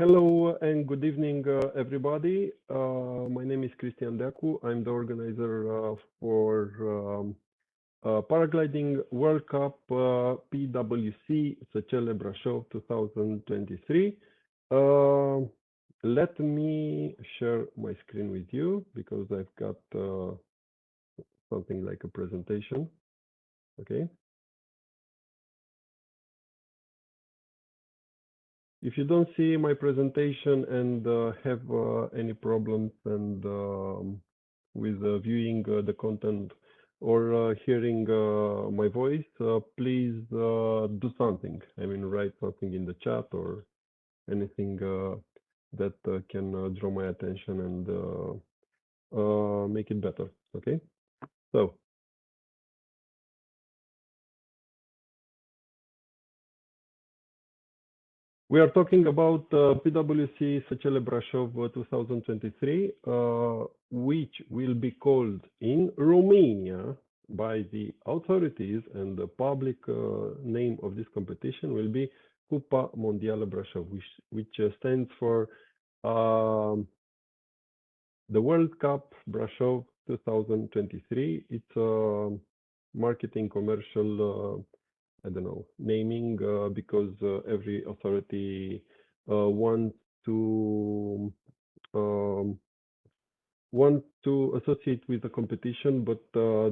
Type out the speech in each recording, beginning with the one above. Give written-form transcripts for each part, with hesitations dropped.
Hello and good evening, everybody. My name is Cristian Deacu. I'm the organizer for Paragliding World Cup PWC Săcele Brașov 2023. Let me share my screen with you because I've got something like a presentation. Okay. If you don't see my presentation and have any problems and with viewing the content or hearing my voice, please do something. I mean, write something in the chat or anything that can draw my attention and make it better. Okay, so. We are talking about PWC Săcele Brașov 2023, which will be called in Romania by the authorities, and the public name of this competition will be Cupa Mondială Brașov, which stands for the World Cup Brașov 2023. It's a marketing commercial I don't know, naming because every authority wants to associate with the competition, but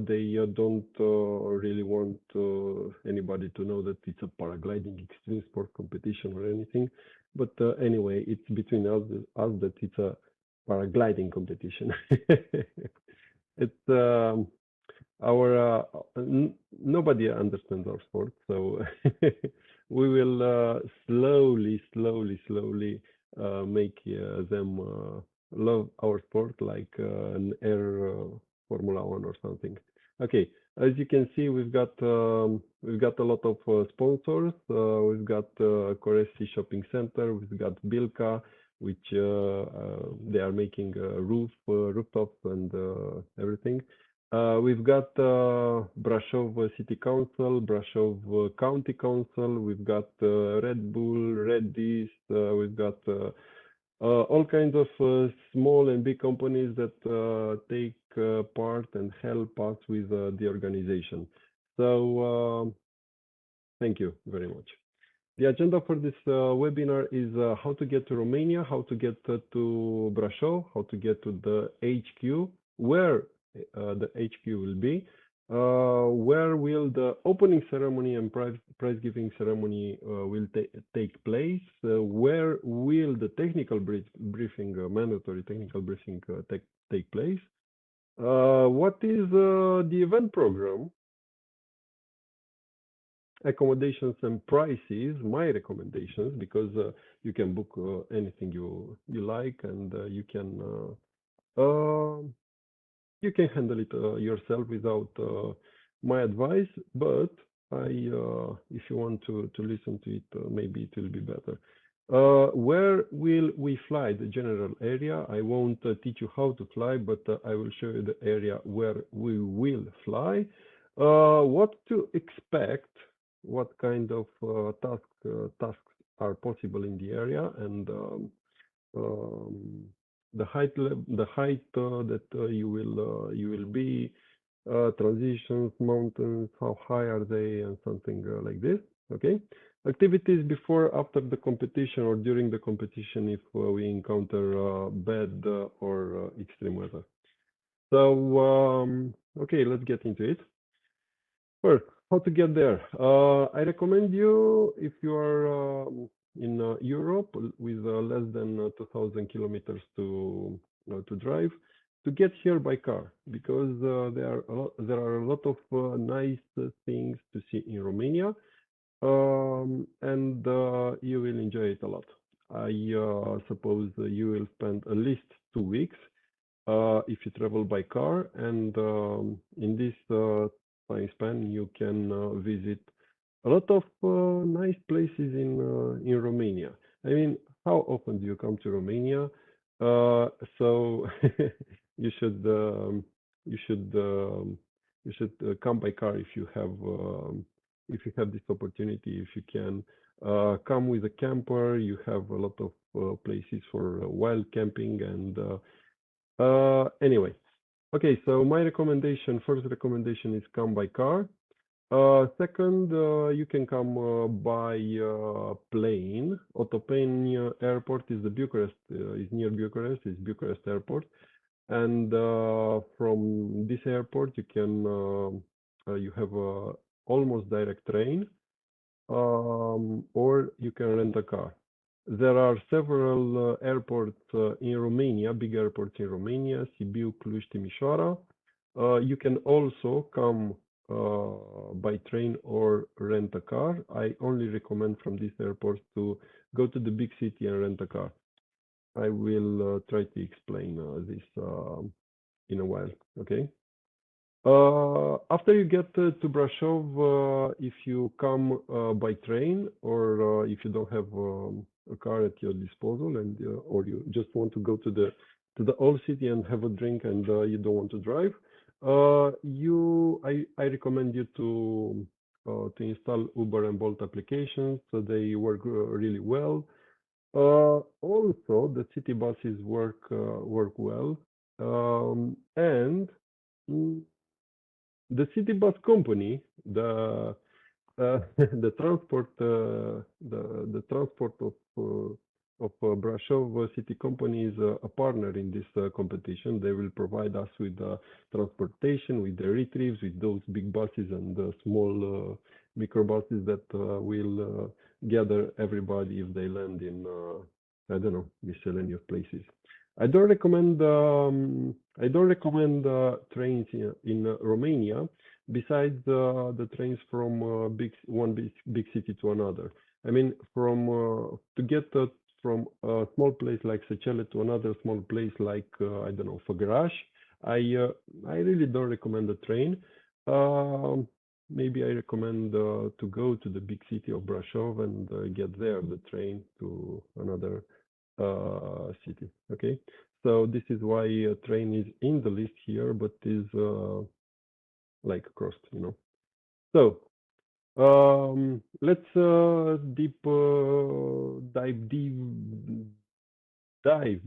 they don't really want anybody to know that it's a paragliding extreme sport competition or anything. But anyway, it's between us that it's a paragliding competition. It's our nobody understands our sport, so we will slowly make them love our sport like an air Formula One or something. Okay, as you can see, we've got a lot of sponsors. We've got Coresi Shopping Center. We've got Bilka, which they are making rooftops and everything. We've got Brașov City Council, Brașov County Council, we've got Red Bull, Redis, we've got all kinds of small and big companies that take part and help us with the organization. So thank you very much. The agenda for this webinar is how to get to Romania, how to get to Brașov, how to get to the HQ, where the HQ will be, where will the opening ceremony and prize giving ceremony will take place, where will the technical briefing, mandatory technical briefing take place, what is the event program, accommodations and prices, my recommendations, because you can book anything you like, and you can handle it yourself without my advice, but if you want to listen to it, maybe it will be better. Where will we fly? The general area. I won't teach you how to fly, but I will show you the area where we will fly. What to expect, what kind of tasks are possible in the area, and the height that you will be, transitions, mountains, how high are they, and something like this. Okay, activities before, after the competition, or during the competition if we encounter bad or extreme weather. So okay, let's get into it. First, how to get there. I recommend you, if you are in Europe with less than 2,000 kilometers to drive, to get here by car, because there are a lot of nice things to see in Romania, and you will enjoy it a lot. I suppose you will spend at least 2 weeks if you travel by car, and in this time span you can visit a lot of nice places in Romania. I mean, how often do you come to Romania? So you should come by car if you have this opportunity, if you can Come with a camper. You have a lot of places for wild camping and anyway. Okay, so my recommendation, first recommendation is come by car. Second, you can come by plane. Otopeni Airport is the Bucharest, is near Bucharest, is Bucharest Airport. And from this airport, you can, you have a almost direct train, or you can rent a car. There are several airports in Romania, big airports in Romania, Sibiu, Cluj, Timișoara. You can also come by train or rent a car. I only recommend from these airports to go to the big city and rent a car. I will try to explain this in a while, okay? After you get to Brașov, if you come by train or if you don't have a car at your disposal and or you just want to go to the old city and have a drink and you don't want to drive, I recommend you to install Uber and Bolt applications. So they work really well. Also, the city buses work well, and the city bus company, the transport, the transport of Brașov city company is a partner in this competition. They will provide us with transportation, with the retrieves, with those big buses and the small microbuses that will gather everybody if they land in I don't know, miscellaneous places. I don't recommend trains in Romania besides the trains from one big city to another. I mean, from to get from a small place like Săcele to another small place like I don't know, Făgăraș, I really don't recommend a train. Maybe I recommend to go to the big city of Brașov and get there the train to another city. Okay, so this is why a train is in the list here, but is like crossed, you know. So let's dive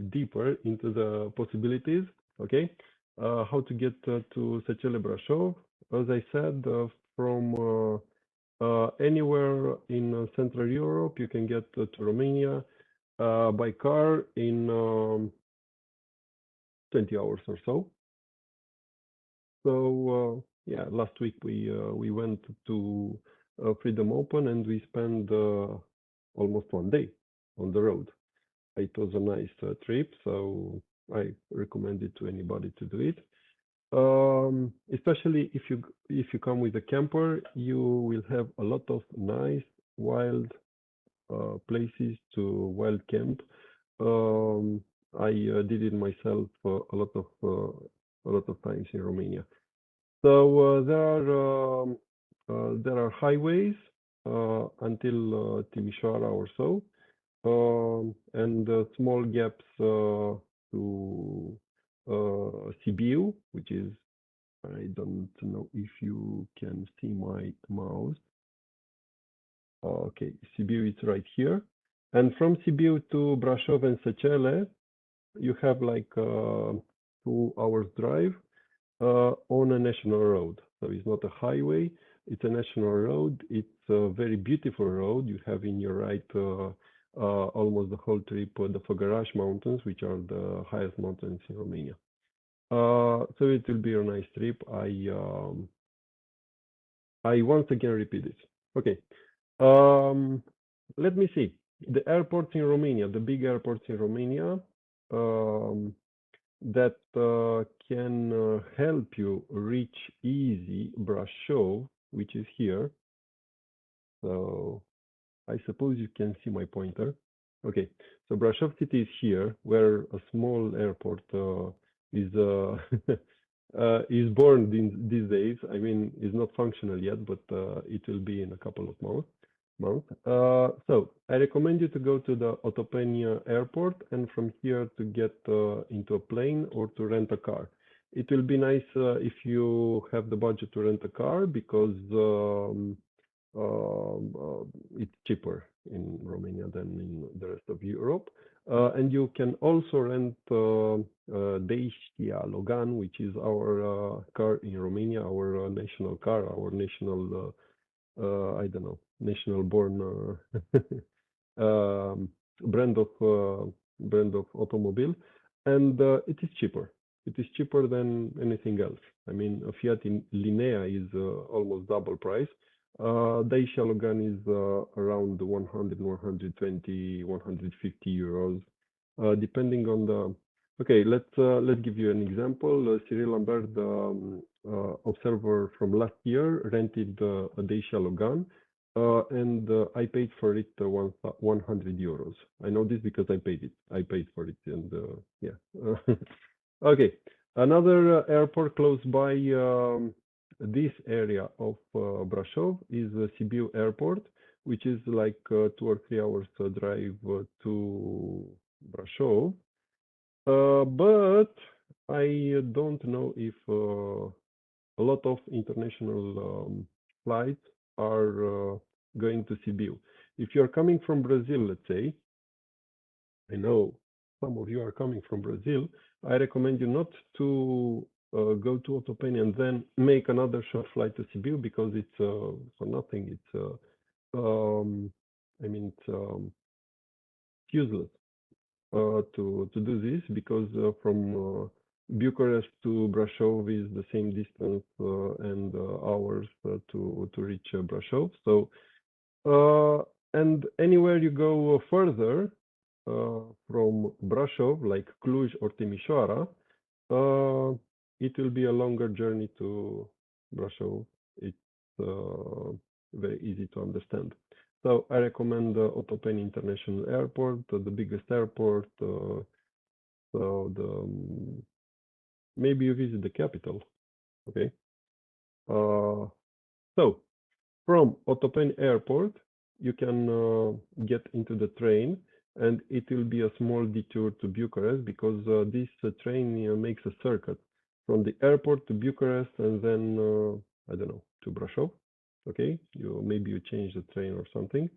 deeper into the possibilities. Okay, how to get to Săcele Brașov? As I said, from anywhere in Central Europe, you can get to Romania by car in 20 hours or so. So yeah, last week we went to Freedom Open and we spent almost one day on the road. It was a nice trip, so I recommend it to anybody to do it. Especially if you come with a camper, you will have a lot of nice wild places to wild camp. I did it myself a lot of times in Romania. So there are highways until Timișoara or so, and small gaps to Sibiu, which is, I don't know if you can see my mouse. Okay, Sibiu is right here. And from Sibiu to Brașov and Săcele, you have like 2 hours drive on a national road. So it's not a highway, it's a national road. It's a very beautiful road. You have in your right almost the whole trip the Făgăraș Mountains, which are the highest mountains in Romania. So it will be a nice trip. I once again repeat it. Okay. Let me see. The airports in Romania, the big airports in Romania, that can help you reach easy Brașov, which is here. So I suppose you can see my pointer. Okay, so Brașov city is here, where a small airport is is born these days. I mean, it's not functional yet, but it will be in a couple of months. So I recommend you to go to the Otopeni airport and from here to get into a plane or to rent a car. It will be nice if you have the budget to rent a car because it's cheaper in Romania than in the rest of Europe. And you can also rent Dacia Logan, which is our car in Romania, our national car, our national, I don't know, national born brand of automobile, and it is cheaper. It is cheaper than anything else. I mean, a Fiat in Linea is almost double price. Dacia Logan is around 100, 120, 150 euros, depending on the. Okay, let's give you an example. Cyril Lambert, the observer from last year, rented a Dacia Logan, and I paid for it 100 euros. I know this because I paid it. I paid for it, and yeah. Okay, another airport close by this area of Brașov is Sibiu Airport, which is like 2 or 3 hours drive to Brașov. But I don't know if a lot of international flights are going to Sibiu. If you're coming from Brazil, let's say, I know some of you are coming from Brazil, I recommend you not to go to Otopeni and then make another short flight to Sibiu, because it's for nothing. It's I mean, it's useless to do this, because from Bucharest to Brașov is the same distance and hours to reach Brașov. So and anywhere you go further from Brașov, like Cluj or Timișoara, it will be a longer journey to Brașov. It's very easy to understand. So I recommend Otopeni International Airport, the biggest airport. So maybe you visit the capital. Okay. So from Otopeni Airport, you can get into the train, and it will be a small detour to Bucharest, because this train makes a circuit from the airport to Bucharest, and then I don't know, to Brașov. Okay, maybe you change the train or something.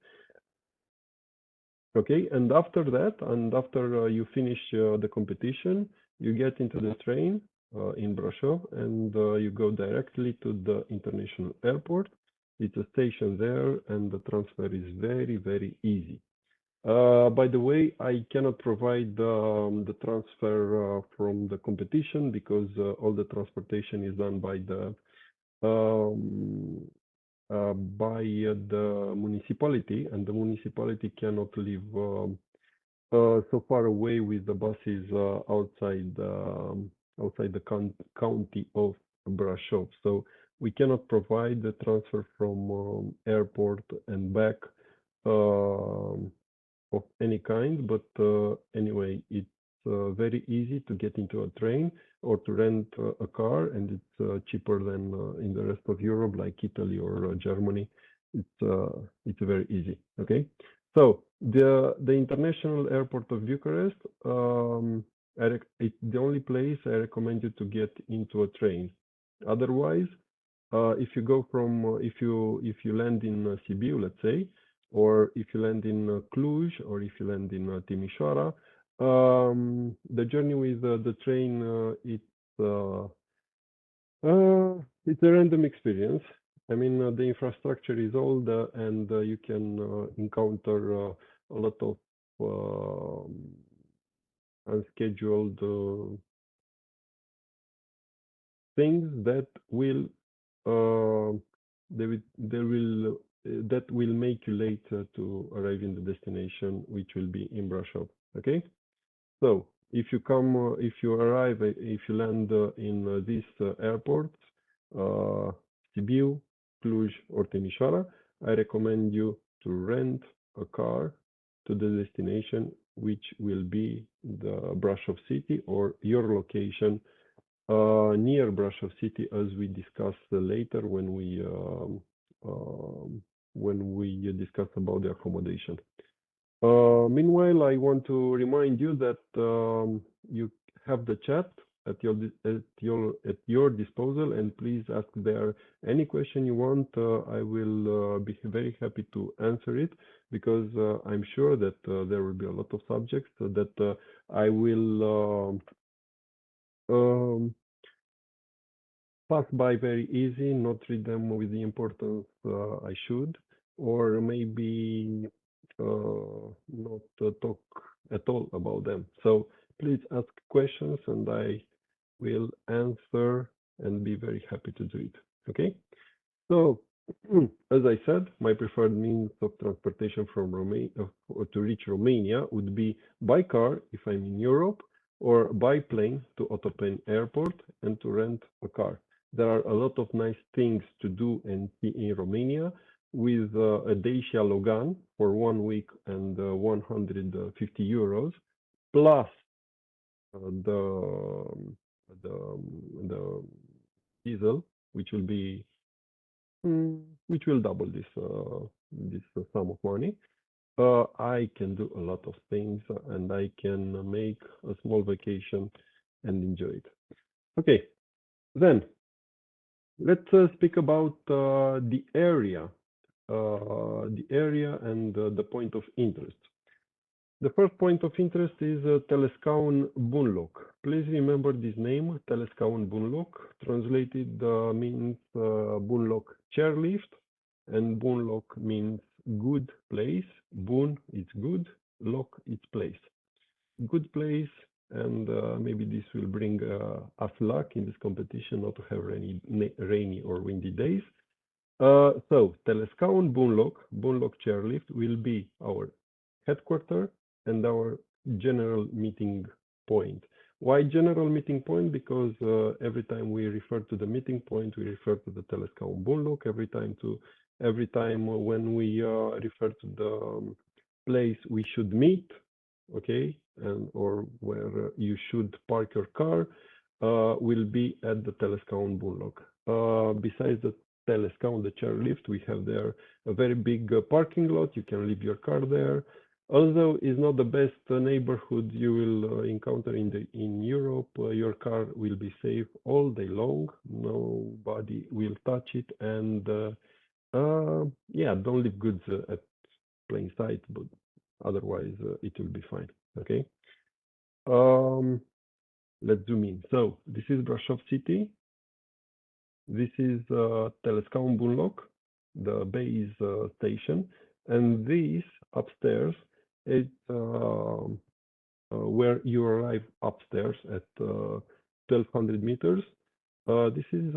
Okay, and after that, and after you finish the competition, you get into the train in Brașov, and you go directly to the international airport. It's a station there, and the transfer is very, very easy. By the way, I cannot provide the transfer from the competition, because all the transportation is done by the municipality, and the municipality cannot live so far away with the buses outside the county of Brașov. So we cannot provide the transfer from airport and back of any kind, but anyway, it's very easy to get into a train or to rent a car, and it's cheaper than in the rest of Europe, like Italy or Germany. It's very easy. Okay, so the international airport of Bucharest, it's the only place I recommend you to get into a train. Otherwise, if you go from if you land in Sibiu, let's say, or if you land in Cluj, or if you land in Timișoara, the journey with the train, it's a random experience. I mean, the infrastructure is old, and you can encounter a lot of unscheduled things that will that will make you late to arrive in the destination, which will be in Brașov. Okay, so if you come, if you arrive, if you land in these airports, Sibiu, Cluj, or Timișoara, I recommend you to rent a car to the destination, which will be the Brașov city, or your location near Brașov city, as we discuss later when we discuss about the accommodation. Meanwhile, I want to remind you that you have the chat at your disposal, and please ask there any question you want. I will be very happy to answer it, because I'm sure that there will be a lot of subjects that I will pass by very easy, not read them with the importance I should, or maybe not talk at all about them. So please ask questions and I will answer and be very happy to do it. Okay? So, as I said, my preferred means of transportation from Romania to reach Romania would be by car if I'm in Europe, or by plane to Otopeni Airport and to rent a car. There are a lot of nice things to do and see in Romania, with a Dacia Logan for 1 week and 150 euros, plus the diesel, which will double this sum of money. I can do a lot of things and I can make a small vacation and enjoy it. Okay, then let's speak about the area and the point of interest. The first point of interest is Telescaun Bun Loc. Please remember this name, Telescaun Bun Loc. Translated means Bun Loc chairlift, and Bun Loc means good place. Bun is good, loc is place. Good place, and maybe this will bring us luck in this competition not to have rainy or windy days. So Telescaun Bun Loc chairlift will be our headquarters and our general meeting point. Why general meeting point? Because every time we refer to the meeting point, we refer to the Telescaun Bun Loc. Every time when we refer to the place we should meet, okay, and or where you should park your car, will be at the Telescaun Bun Loc. Besides the Telescaun, the chairlift, we have there a very big parking lot. You can leave your car there. Although it's not the best neighborhood you will encounter in Europe, your car will be safe all day long. Nobody will touch it, and yeah, don't leave goods at plain sight, but otherwise it will be fine. Okay. Let's zoom in. So this is Brașov city. This is Telescaun Bun Loc, the base station, and this upstairs is where you arrive upstairs at 1200 meters. This is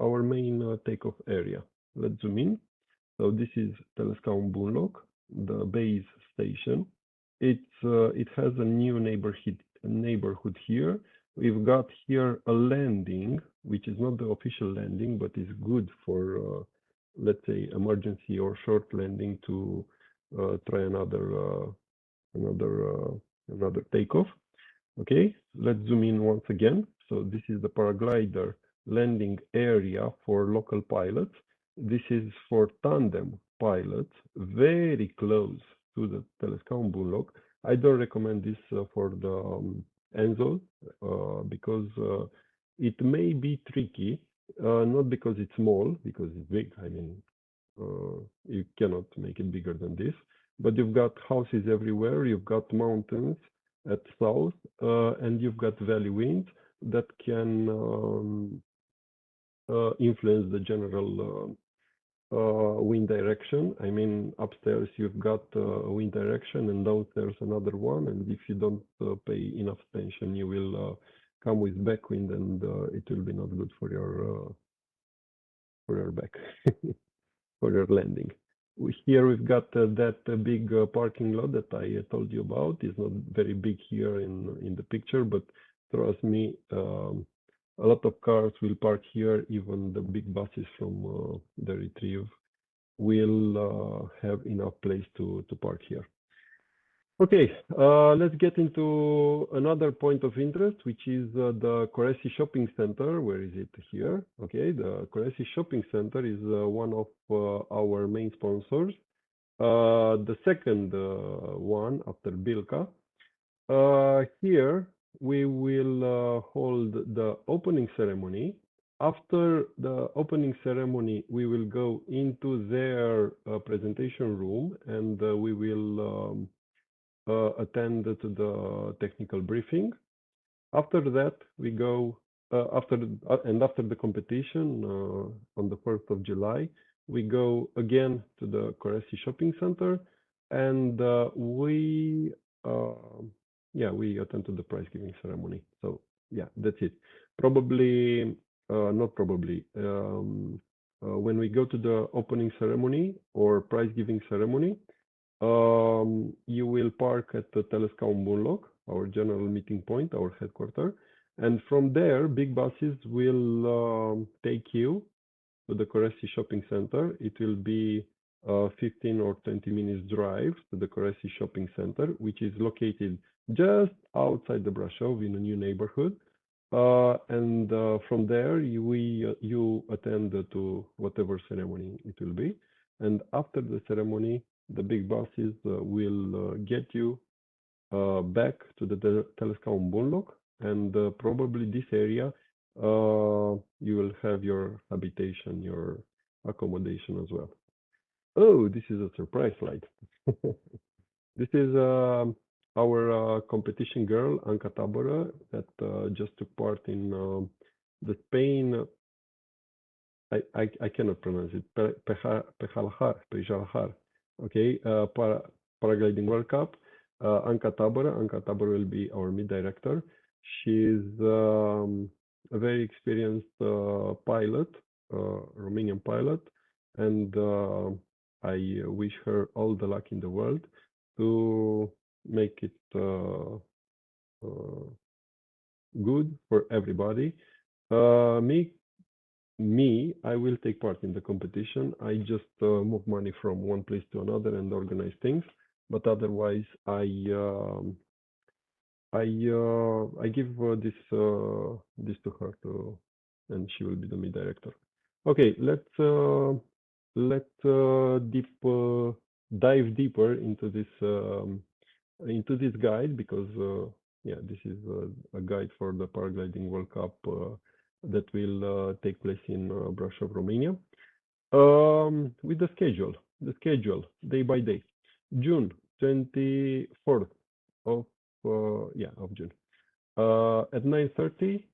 our main takeoff area. Let's zoom in. So this is Telescaun Bun Loc, the base station. It has a new neighborhood here. We've got here a landing, which is not the official landing, but is good for, let's say, emergency or short landing to try another takeoff. Okay, let's zoom in once again. So this is the paraglider landing area for local pilots. This is for tandem pilots, very close to the Telescaun Bun Loc. I don't recommend this for the Enzo, because it may be tricky, not because it's small, because it's big. I mean, you cannot make it bigger than this, but you've got houses everywhere, you've got mountains at south, and you've got valley winds that can influence the general wind direction. I mean, upstairs you've got a wind direction, and downstairs another one, and if you don't pay enough attention, you will come with backwind, and it will be not good for your back, for your landing. Here we've got that big parking lot that I told you about. It's not very big here in the picture, but trust me, a lot of cars will park here. Even the big buses from the retrieve will have enough place to park here. Okay, let's get into another point of interest, which is the Coresi Shopping Center. Where is it? Here. Okay, the Coresi Shopping Center is one of our main sponsors. The second one after Bilka. Here we will hold the opening ceremony. After the opening ceremony, we will go into their presentation room and we will attend to the technical briefing. After that, we go after the competition on the 1st of July, we go again to the Coresi Shopping Center, and we attend to the prize giving ceremony. So yeah, that's it. Probably not probably. When we go to the opening ceremony or prize giving ceremony, you will park at the Telescaun Bunloc, our general meeting point, our headquarters. And from there, big buses will take you to the Coresi Shopping Center. It will be 15 or 20 minutes drive to the Coresi Shopping Center, which is located just outside the Brașov in a new neighborhood. And from there, you attend to whatever ceremony it will be. And after the ceremony, the big buses will get you back to the Telescaun Bunloc, and probably this area you will have your habitation, your accommodation as well. Oh, this is a surprise slide. This is our competition girl, Anca Tabără, that just took part in the Spain. I cannot pronounce it. Pejalahar. Okay, paragliding World Cup. Anca Tabără. Anca Tabără will be our meet director. She's a very experienced pilot, Romanian pilot, and I wish her all the luck in the world to make it good for everybody. Me, I will take part in the competition. I just move money from one place to another and organize things. But otherwise, I give this to her and she will be the meet director. Okay, let's dive deeper into this guide, because this is a guide for the Paragliding World Cup that will take place in Brașov, Romania. With the schedule day by day. June 24th of June. At 9:30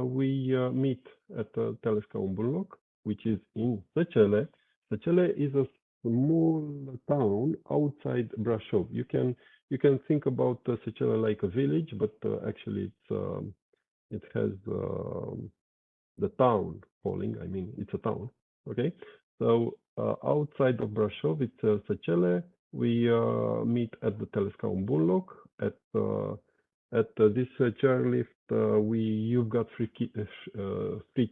we meet at the Telescaun Bunloc, which is in Săcele. Săcele is a small town outside Brașov. You can think about Săcele like a village, but actually it has the town calling. I mean, it's a town. Okay, so outside of Brașov, it's Săcele. We meet at the Telescaun Bunloc. At this chairlift, you've got free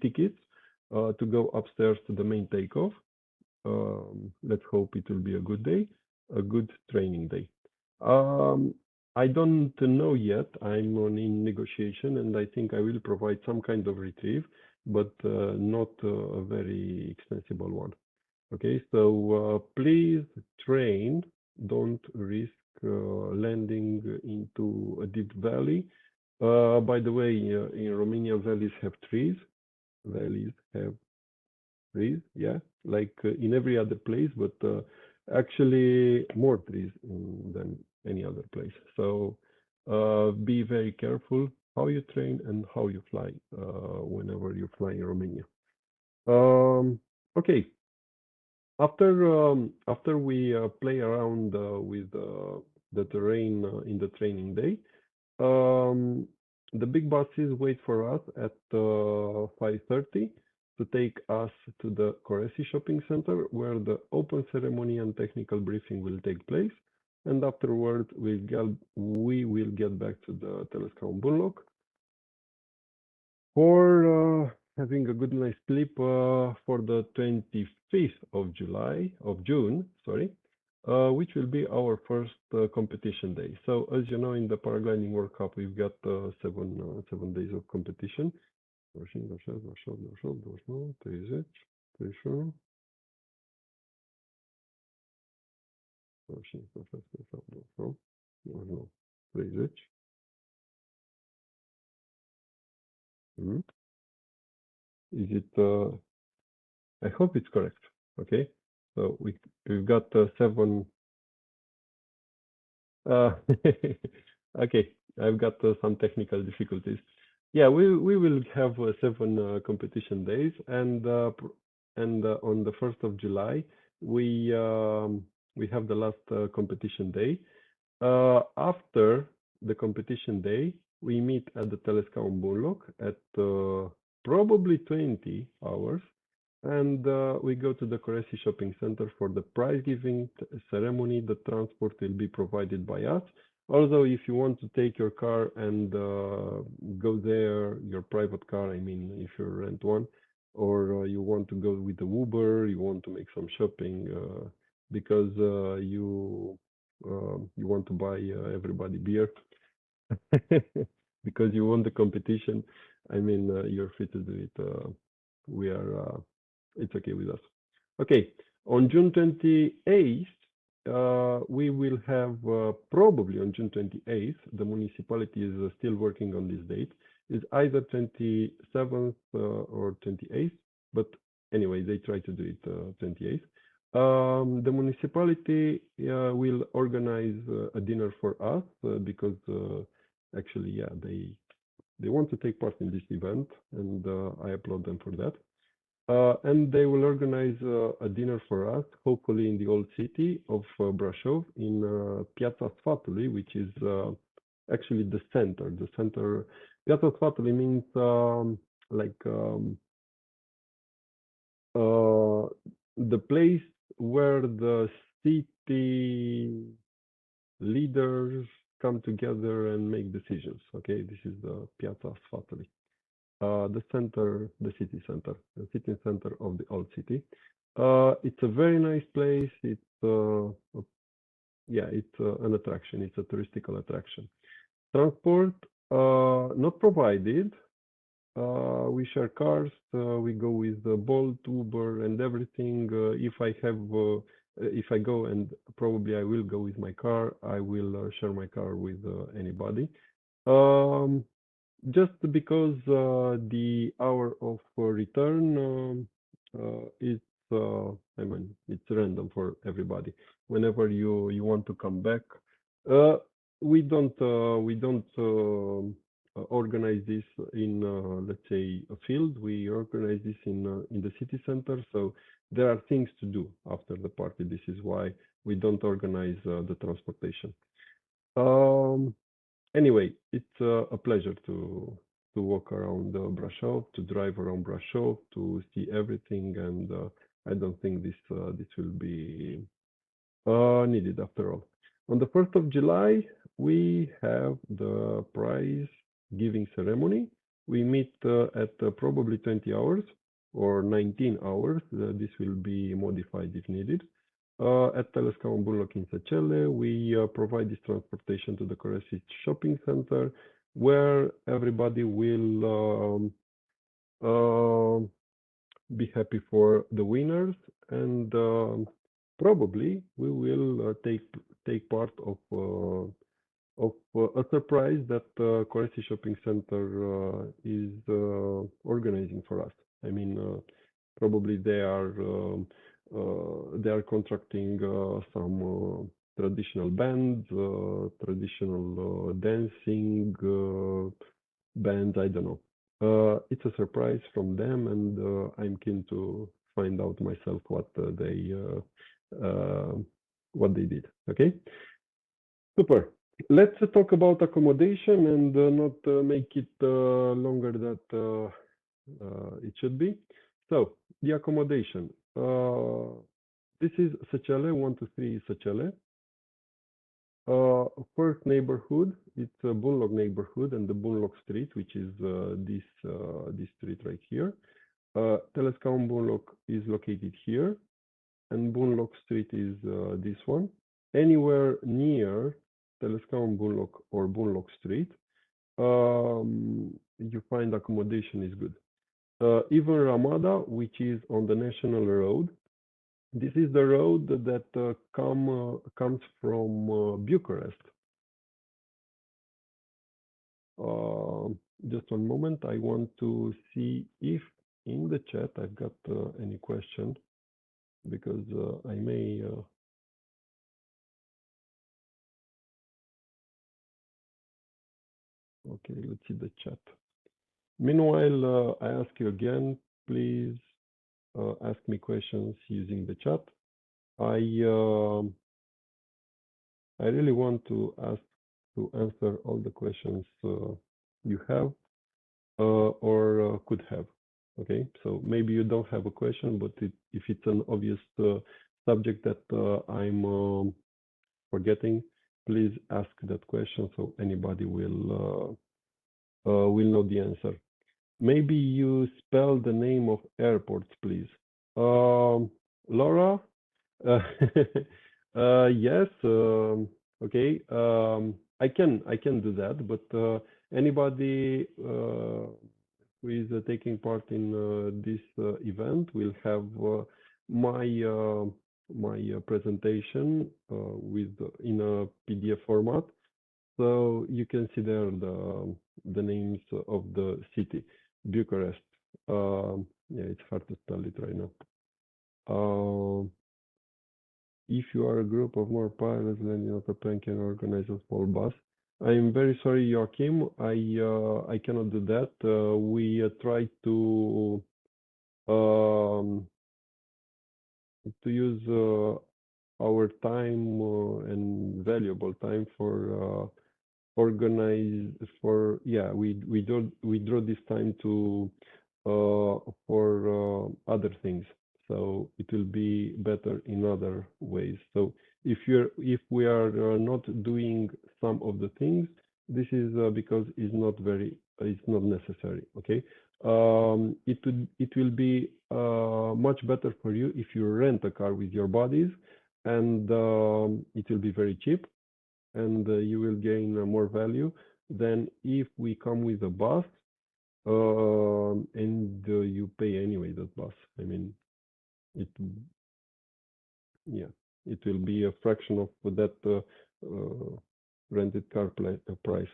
tickets to go upstairs to the main takeoff. Let's hope it will be a good day, a good training day. I don't know yet. I'm in negotiation, and I think I will provide some kind of retrieve, but not a very expensive one. Okay, so please train. Don't risk landing into a deep valley. By the way, in Romania, valleys have trees. Yeah, like in every other place, but actually more trees than any other place. So be very careful how you train and how you fly whenever you fly in Romania. Okay. After we play around with the terrain in the training day, the big buses wait for us at 5:30 to take us to the Coresi Shopping Center, where the open ceremony and technical briefing will take place. And afterward, we will get back to the Telescaun Bunloc for having a good nice sleep for the 25th of June, which will be our first competition day. So as you know, in the Paragliding World Cup, we've got 7 days of competition. 25, 26, 27, 28, 29, 30, 31, 25, 26, 27, 28, 30. Is it? I hope it's correct. Okay, so we've got 7. Okay, I've got some technical difficulties. Yeah, we will have 7 competition days, and on the 1st of July we have the last competition day. After the competition day, we meet at the Telescope Bunlock at probably 20 hours, and we go to the Coresi Shopping Center for the prize giving ceremony. The transport will be provided by us. Although, if you want to take your car and go there, your private car, I mean, if you rent one, or you want to go with the Uber, you want to make some shopping because you want to buy everybody beer because you won the competition. I mean, you're free to do it. It's okay with us. Okay, on June 28th, we will have probably on June 28th, the municipality is still working on this date. It's either 27th or 28th, but anyway, they try to do it 28th. The municipality will organize a dinner for us because actually, yeah, they want to take part in this event, and I applaud them for that. And they will organize a dinner for us, hopefully in the old city of Brașov, in Piața Sfatului, which is actually the center. The center. Piața Sfatului means the place where the city leaders come together and make decisions. Okay, this is the Piața Sfatului. The center, the city center of the old city. It's a very nice place. It's it's an attraction. It's a touristical attraction. Transport not provided. We share cars. We go with Bolt, Uber, and everything. If I go, and probably I will go with my car, I will share my car with anybody. Just because the hour of return is, I mean, it's random for everybody. Whenever you want to come back, we don't organize this in let's say a field. We organize this in the city center. So there are things to do after the party. This is why we don't organize the transportation. Anyway, it's a pleasure to walk around Brașov, to drive around Brașov, to see everything, and I don't think this will be needed after all. On the 1st of July, we have the prize giving ceremony. We meet at probably 20 hours or 19 hours. This will be modified if needed. At Telescope Bunlock in Săcele, we provide this transportation to the Coresi Shopping Center, where everybody will be happy for the winners, and probably we will take part of a surprise that Coresi Shopping Center is organizing for us. I mean, probably they are contracting some traditional bands, traditional dancing bands. I don't know. It's a surprise from them, and I'm keen to find out myself what they did. Okay, super. Let's talk about accommodation and not make it longer than it should be. So the accommodation. This is Săcele, 123 Săcele. First neighborhood, it's a Bunlock neighborhood and the Bunlock Street, which is this street right here. Telescope Bunlock is located here, and Bunlock Street is this one. Anywhere near Telescope Bunlock or Bunlock Street, you find accommodation is good. Even Ramada, which is on the national road. This is the road that comes from Bucharest. Just one moment. I want to see if in the chat I've got any question, because I may okay, let's see the chat. Meanwhile, I ask you again, please ask me questions using the chat. I really want to answer all the questions you have or could have. Okay, so maybe you don't have a question, but if it's an obvious subject that I'm forgetting, please ask that question so anybody will know the answer. Maybe you spell the name of airports, please. Laura, yes, okay. I can do that, but anybody who is taking part in this event will have my presentation in a PDF format, so you can see there the names of the city. Bucharest. Yeah, it's hard to spell it right now. If you are a group of more pilots, then the plan can organize a small bus. I'm very sorry, Joachim. I cannot do that. We try to use our time and valuable time for we draw this time to for other things, so it will be better in other ways. So if we are not doing some of the things, this is because it's not necessary. Okay, it will be much better for you if you rent a car with your buddies, and it will be very cheap, and you will gain more value than if we come with a bus and you pay anyway that bus. I mean, it will be a fraction of that rented car price.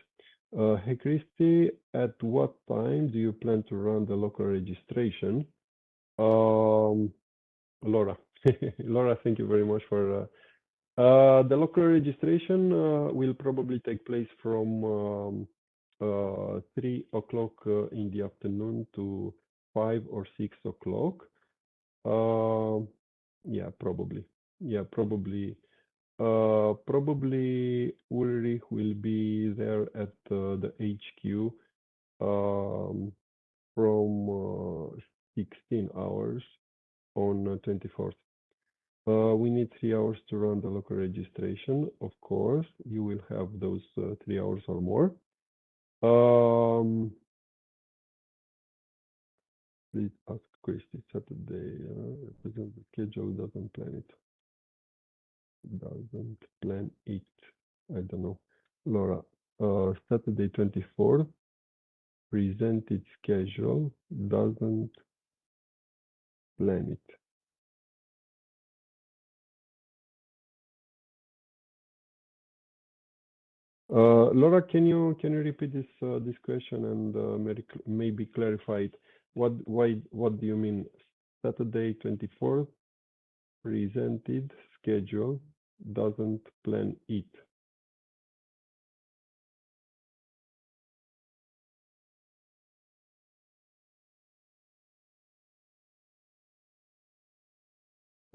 Hey Christy, at what time do you plan to run the local registration? Laura, Laura, thank you very much for the local registration will probably take place from 3 o'clock in the afternoon to 5 or 6 o'clock. Yeah, probably. Yeah, probably. Probably Ulrich will be there at the HQ from 16 hours on 24th. We need 3 hours to run the local registration. Of course, you will have those 3 hours or more. Please ask Christy Saturday. Represent the schedule, doesn't plan it. Doesn't plan it. I don't know. Laura, Saturday 24th, presented schedule, doesn't plan it. Laura, can you repeat this question and maybe clarify it? What do you mean? Saturday 24th, presented schedule, doesn't plan it.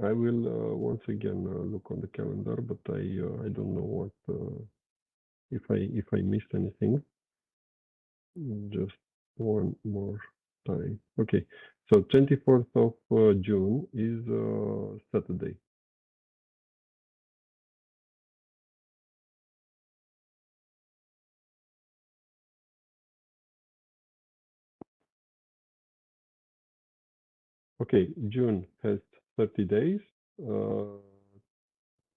I will once again look on the calendar, but I don't know what if I missed anything. Just one more time. Okay, so 24th of June is Saturday. Okay, June has 30 days.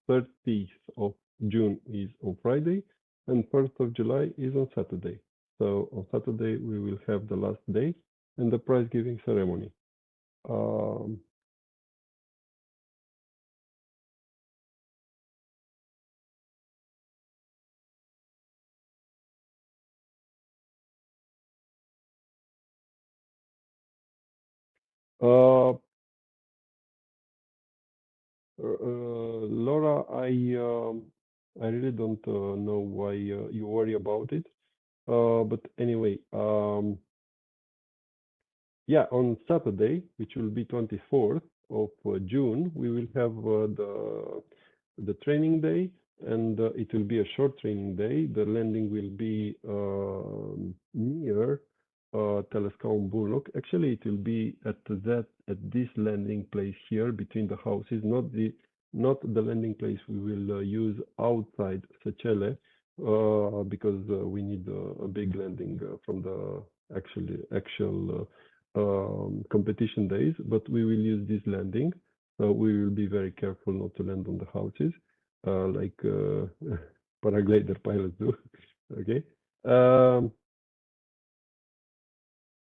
30th of June is on Friday, and 1st of July is on Saturday. So on Saturday we will have the last day and the prize giving ceremony. Uh, Laura, I really don't know why you worry about it. But anyway, yeah, on Saturday, which will be 24th of June, we will have the training day, and it will be a short training day. The landing will be near Telescope Bullock. Actually, it will be at this landing place here between the houses, not the landing place we will use outside Săcele, because we need a big landing from the actual competition days, but we will use this landing. So we will be very careful not to land on the houses, like paraglider pilots do. Okay.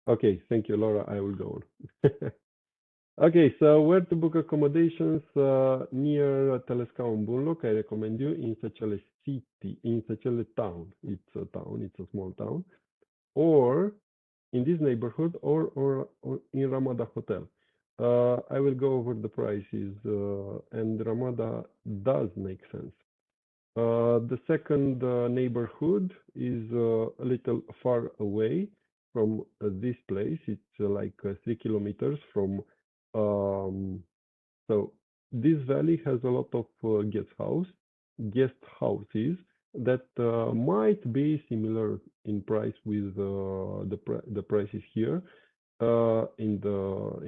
Okay. Thank you, Laura. I will go on. Okay, so where to book accommodations near Telescope Bunloc? I recommend you in Săcele city, in Săcele town. It's a town, it's a small town, or in this neighborhood, or in Ramada Hotel. I will go over the prices, and Ramada does make sense. The second neighborhood is a little far away from this place. It's like 3 kilometers from. So this valley has a lot of guest houses that might be similar in price with the prices here in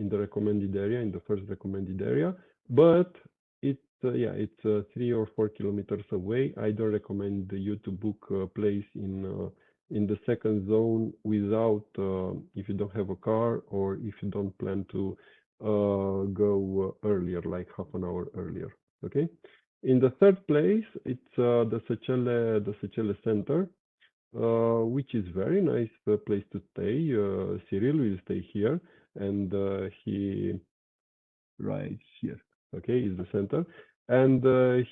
the recommended area, in the first recommended area, but it's 3 or 4 kilometers away. I don't recommend you to book a place in the second zone without if you don't have a car or if you don't plan to go earlier, like half an hour earlier. Okay. In the third place, it's the Săcele Center, which is very nice place to stay. Cyril will stay here, and he right here. Okay, is the center, and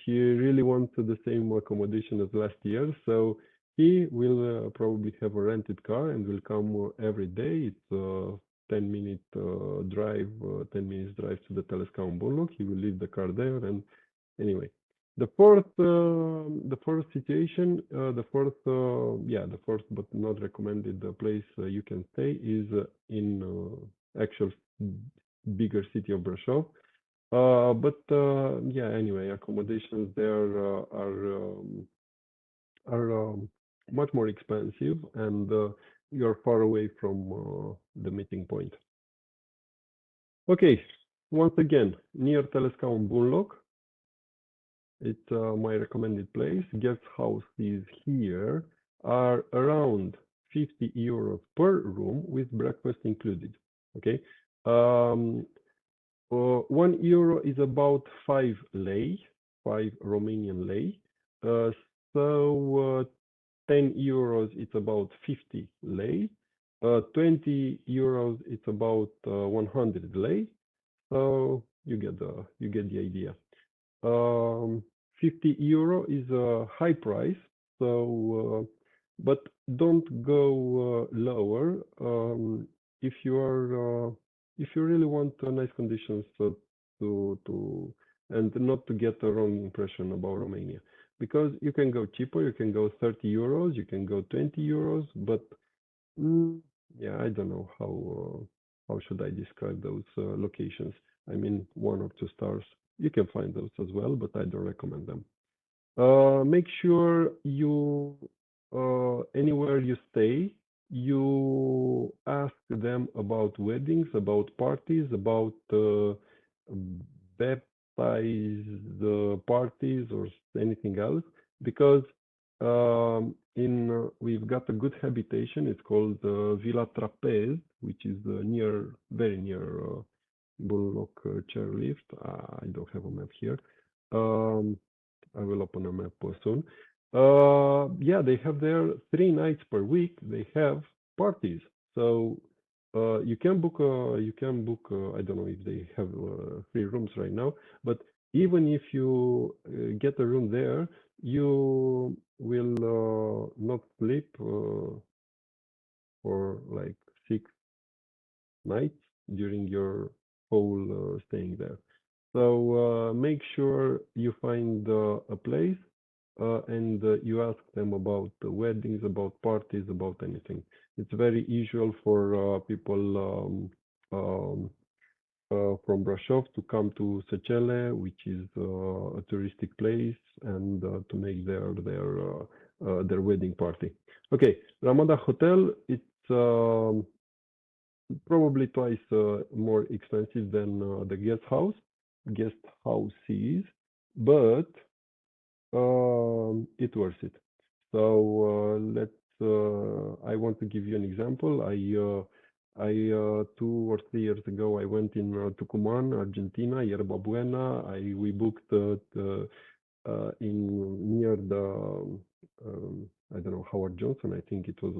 he really wants the same accommodation as last year, so he will probably have a rented car and will come every day. It's a 10-minute drive, 10 minutes drive to the Telescope Bunloc. He will leave the car there, and anyway. The fourth situation, the fourth but not recommended place you can stay is in actual bigger city of Brașov. Anyway, accommodations there are much more expensive, and you're far away from the meeting point. Okay, once again, near Telescope Bunloc, it's my recommended place. Guest houses here are around 50 euros per room with breakfast included. Okay. 1 euro is about 5 lei, 5 Romanian lei. So 10 euros, it's about 50 lei. 20 euros, it's about 100 lei. So you get the idea. 50 euro is a high price, so but don't go lower if you really want nice conditions to and not to get a wrong impression about Romania, because you can go cheaper, you can go 30 euros, you can go 20 euros, but yeah, I don't know how should I describe those locations. I mean, 1 or 2 stars. You can find those as well, but I don't recommend them. Make sure you anywhere you stay, you ask them about weddings, about parties, about baptized parties or anything else, because we've got a good habitation. It's called Villa Trapez, which is very near Bunloc chairlift. I don't have a map here. I will open a map soon. Yeah, they have there 3 nights per week. They have parties, so you can book. I don't know if they have free rooms right now, but even if you get a room there, you will not sleep for like 6 nights during your whole staying there. So make sure you find a place and you ask them about weddings, about parties, about anything. It's very usual for people from Brașov to come to Săcele, which is a touristic place, and to make their wedding party. Okay, Ramada Hotel. It's probably twice more expensive than the guest houses, but it's worth it. So I want to give you an example. I 2 or 3 years ago, I went in Tucumán, Argentina, Yerba Buena. We booked in near the I don't know, Howard Johnson. I think it was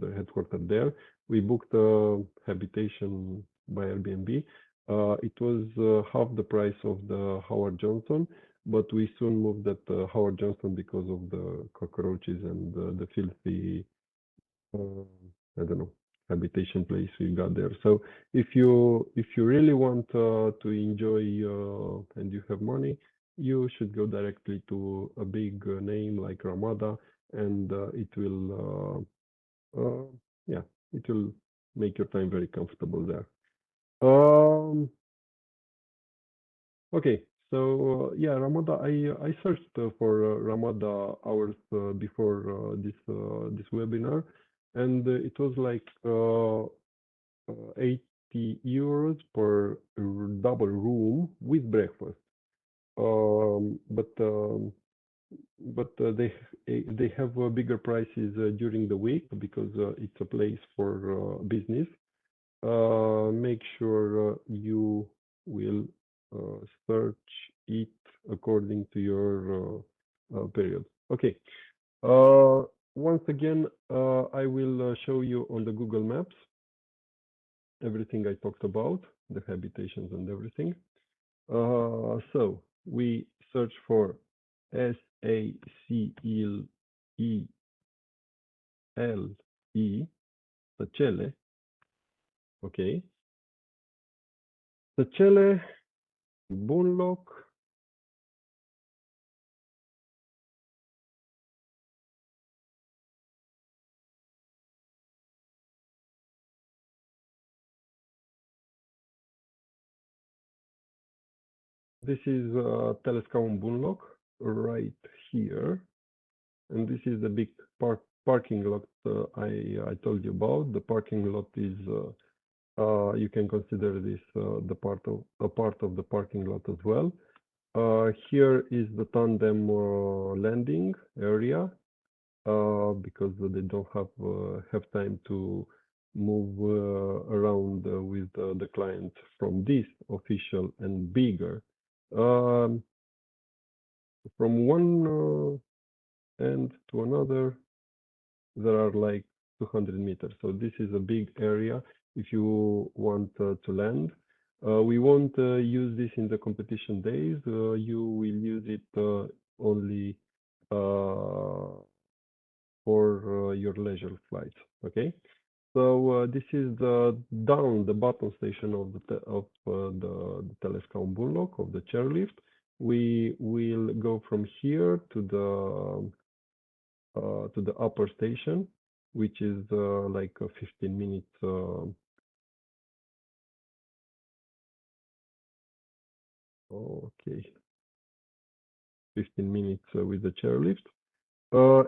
the headquarters there. We booked a habitation by Airbnb. It was half the price of the Howard Johnson, but we soon moved at Howard Johnson because of the cockroaches and the filthy, I don't know, habitation place we got there. So if you really want to enjoy and you have money, you should go directly to a big name like Ramada, and it will yeah, it will make your time very comfortable there. Okay, so yeah, Ramada. I searched for Ramada hours before this webinar, and it was like 80 euros per double room with breakfast. But they have bigger prices during the week because it's a place for business. Make sure you will search it according to your period. Okay. Once again, I will show you on the Google Maps everything I talked about, the habitations and everything. So we search for Sacele, Săcele. Okay. Săcele, bun loc. This is Telescaun Bunloc right here, and this is the big parking lot I told you about. The parking lot is you can consider this a part of the parking lot as well. Here is the tandem landing area because they don't have time to move around with the client from this official and bigger. From one end to another, there are like 200 meters. So this is a big area if you want to land. We won't use this in the competition days. You will use it only for your leisure flights. Okay. So this is the bottom station of the Telescaun Bunloc, of the chairlift. We will go from here to the upper station, which is like 15 minutes. Okay, 15 minutes with the chairlift.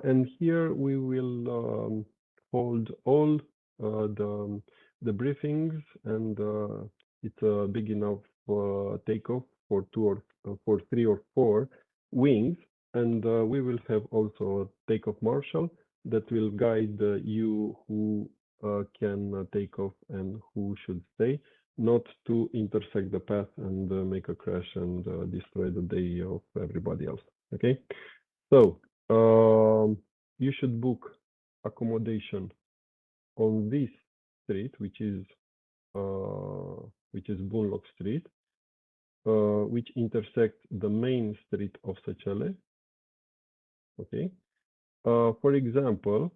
And here we will hold all the briefings, and it's big enough takeoff for 3 or 4 wings, and we will have also a takeoff marshal that will guide you who can take off and who should stay, not to intersect the path and make a crash and destroy the day of everybody else. Okay, so you should book accommodation on this street, which is Bunloc Street, which intersects the main street of Săcele. Okay. For example,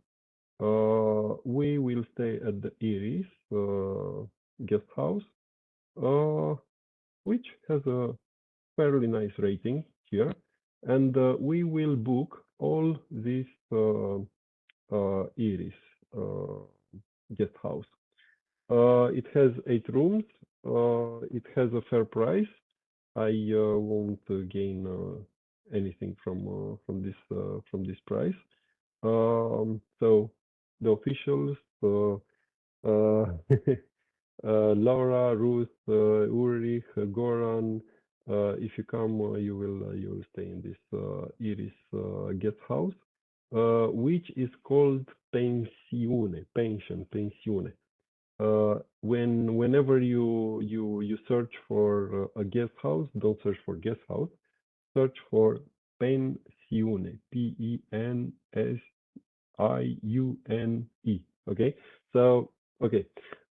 we will stay at the IRIS guest house. which has a fairly nice rating here. And we will book all this IRIS guest house. It has 8 rooms. It has a fair price. I won't gain anything from this price. So the officials, Laura, Ruth, Ulrich, Goran. If you come, you will stay in this IRIS guest house, which is called pensiune, pensiune. Whenever you search for a guest house, don't search for guest house, search for pensiune, PENSIUNE. Okay, so okay,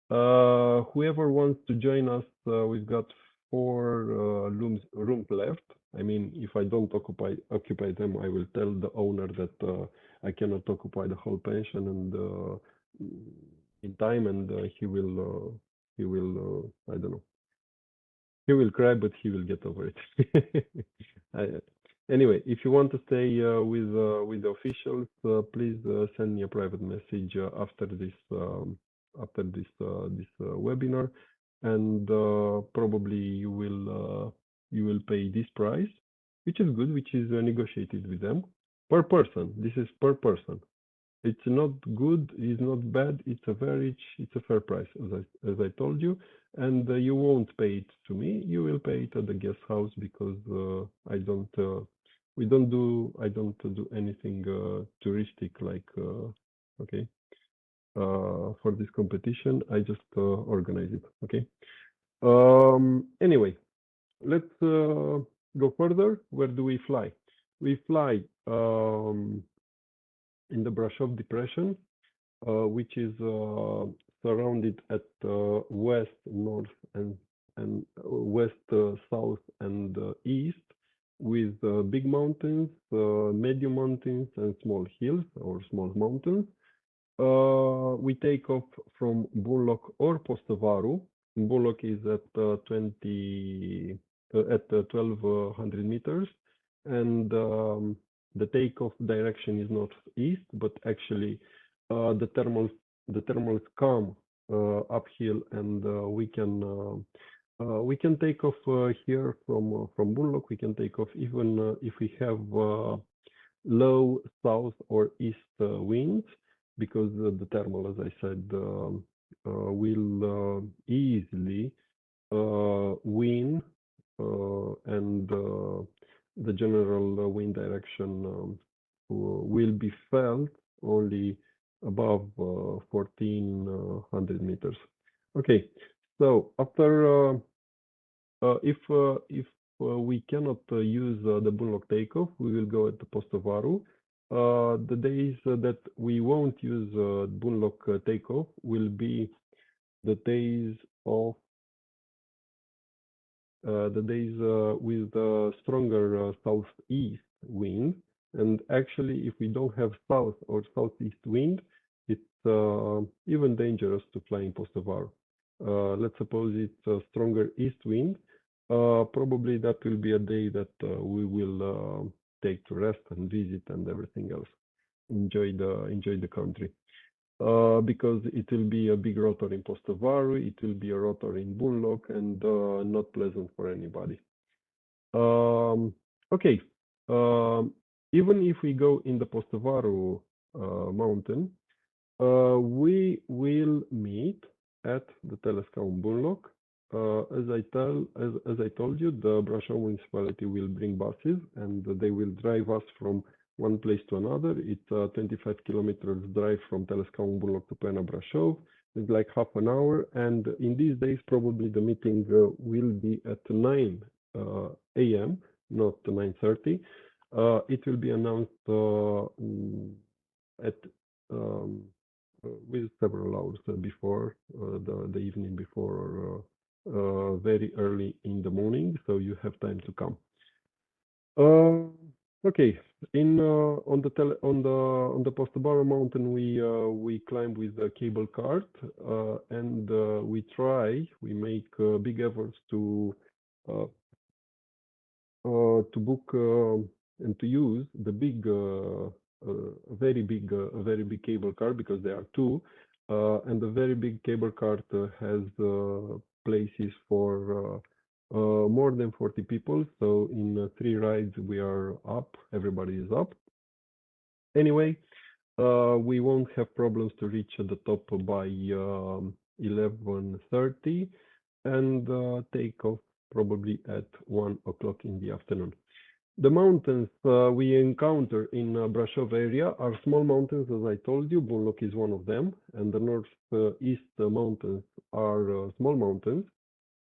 whoever wants to join us, we've got 4 rooms left. I mean, if I don't occupy them, I will tell the owner that I cannot occupy the whole pension and in time, and he will I don't know. He will cry, but he will get over it. Anyway, if you want to stay with the officials, please send me a private message after this webinar, and probably you will pay this price, which is good, which is negotiated with them per person. This is per person. It's not good, it's not bad, it's a fair price, as I told you, and you won't pay it to me. You will pay it at the guest house, because I don't do anything touristic, like okay, for this competition. I just organize it. Okay. Anyway, let's go further. Where do we fly? We fly in the Brașov Depression, which is surrounded at west, north, and west, south, and east, with big mountains, medium mountains, and small hills or small mountains. We take off from Bunloc or Postovaru. Bunloc is at 1200 meters, and the takeoff direction is northeast, but actually the thermals come uphill, and we can take off here from Bunloc. We can take off even if we have low south or east winds, because the thermal, as I said, will easily win, and the general wind direction will be felt only above 1400 meters. Okay, so after if we cannot use the Bunloc takeoff, we will go at the Postovaru. The days that we won't use Bunloc takeoff will be the days of with the stronger southeast wind. And actually, if we don't have south or southeast wind, it's even dangerous to fly in Postovaru. Let's suppose it's a stronger east wind. Probably that will be a day that we will take to rest and visit and everything else. Enjoy the country. Because it will be a big rotor in Postovaru, it will be a rotor in Bunloc, and not pleasant for anybody. Okay, even if we go in the Postovaru mountain, we will meet at the Telescaun Bunloc. As I told you, the Brașov municipality will bring buses, and they will drive us from one place to another. It's a 25 kilometers drive from Telescaun Bunloc to Poiana Brașov. It's like half an hour, and in these days probably the meeting will be at 9 a.m., not 9:30. It will be announced at with several hours before, the evening before, or very early in the morning, so you have time to come. Okay, on the Postovaru mountain, we climb with a cable cart, and we make big efforts to uh, to book and to use the big, very big cable car, because there are two, and the very big cable car has places for more than 40 people. So in 3 rides we are up, everybody is up. Anyway, we won't have problems to reach the top by 11:30 and take off probably at 1 o'clock in the afternoon. The mountains we encounter in Brașov area are small mountains, as I told you. Bunloc is one of them, and the northeast mountains are small mountains.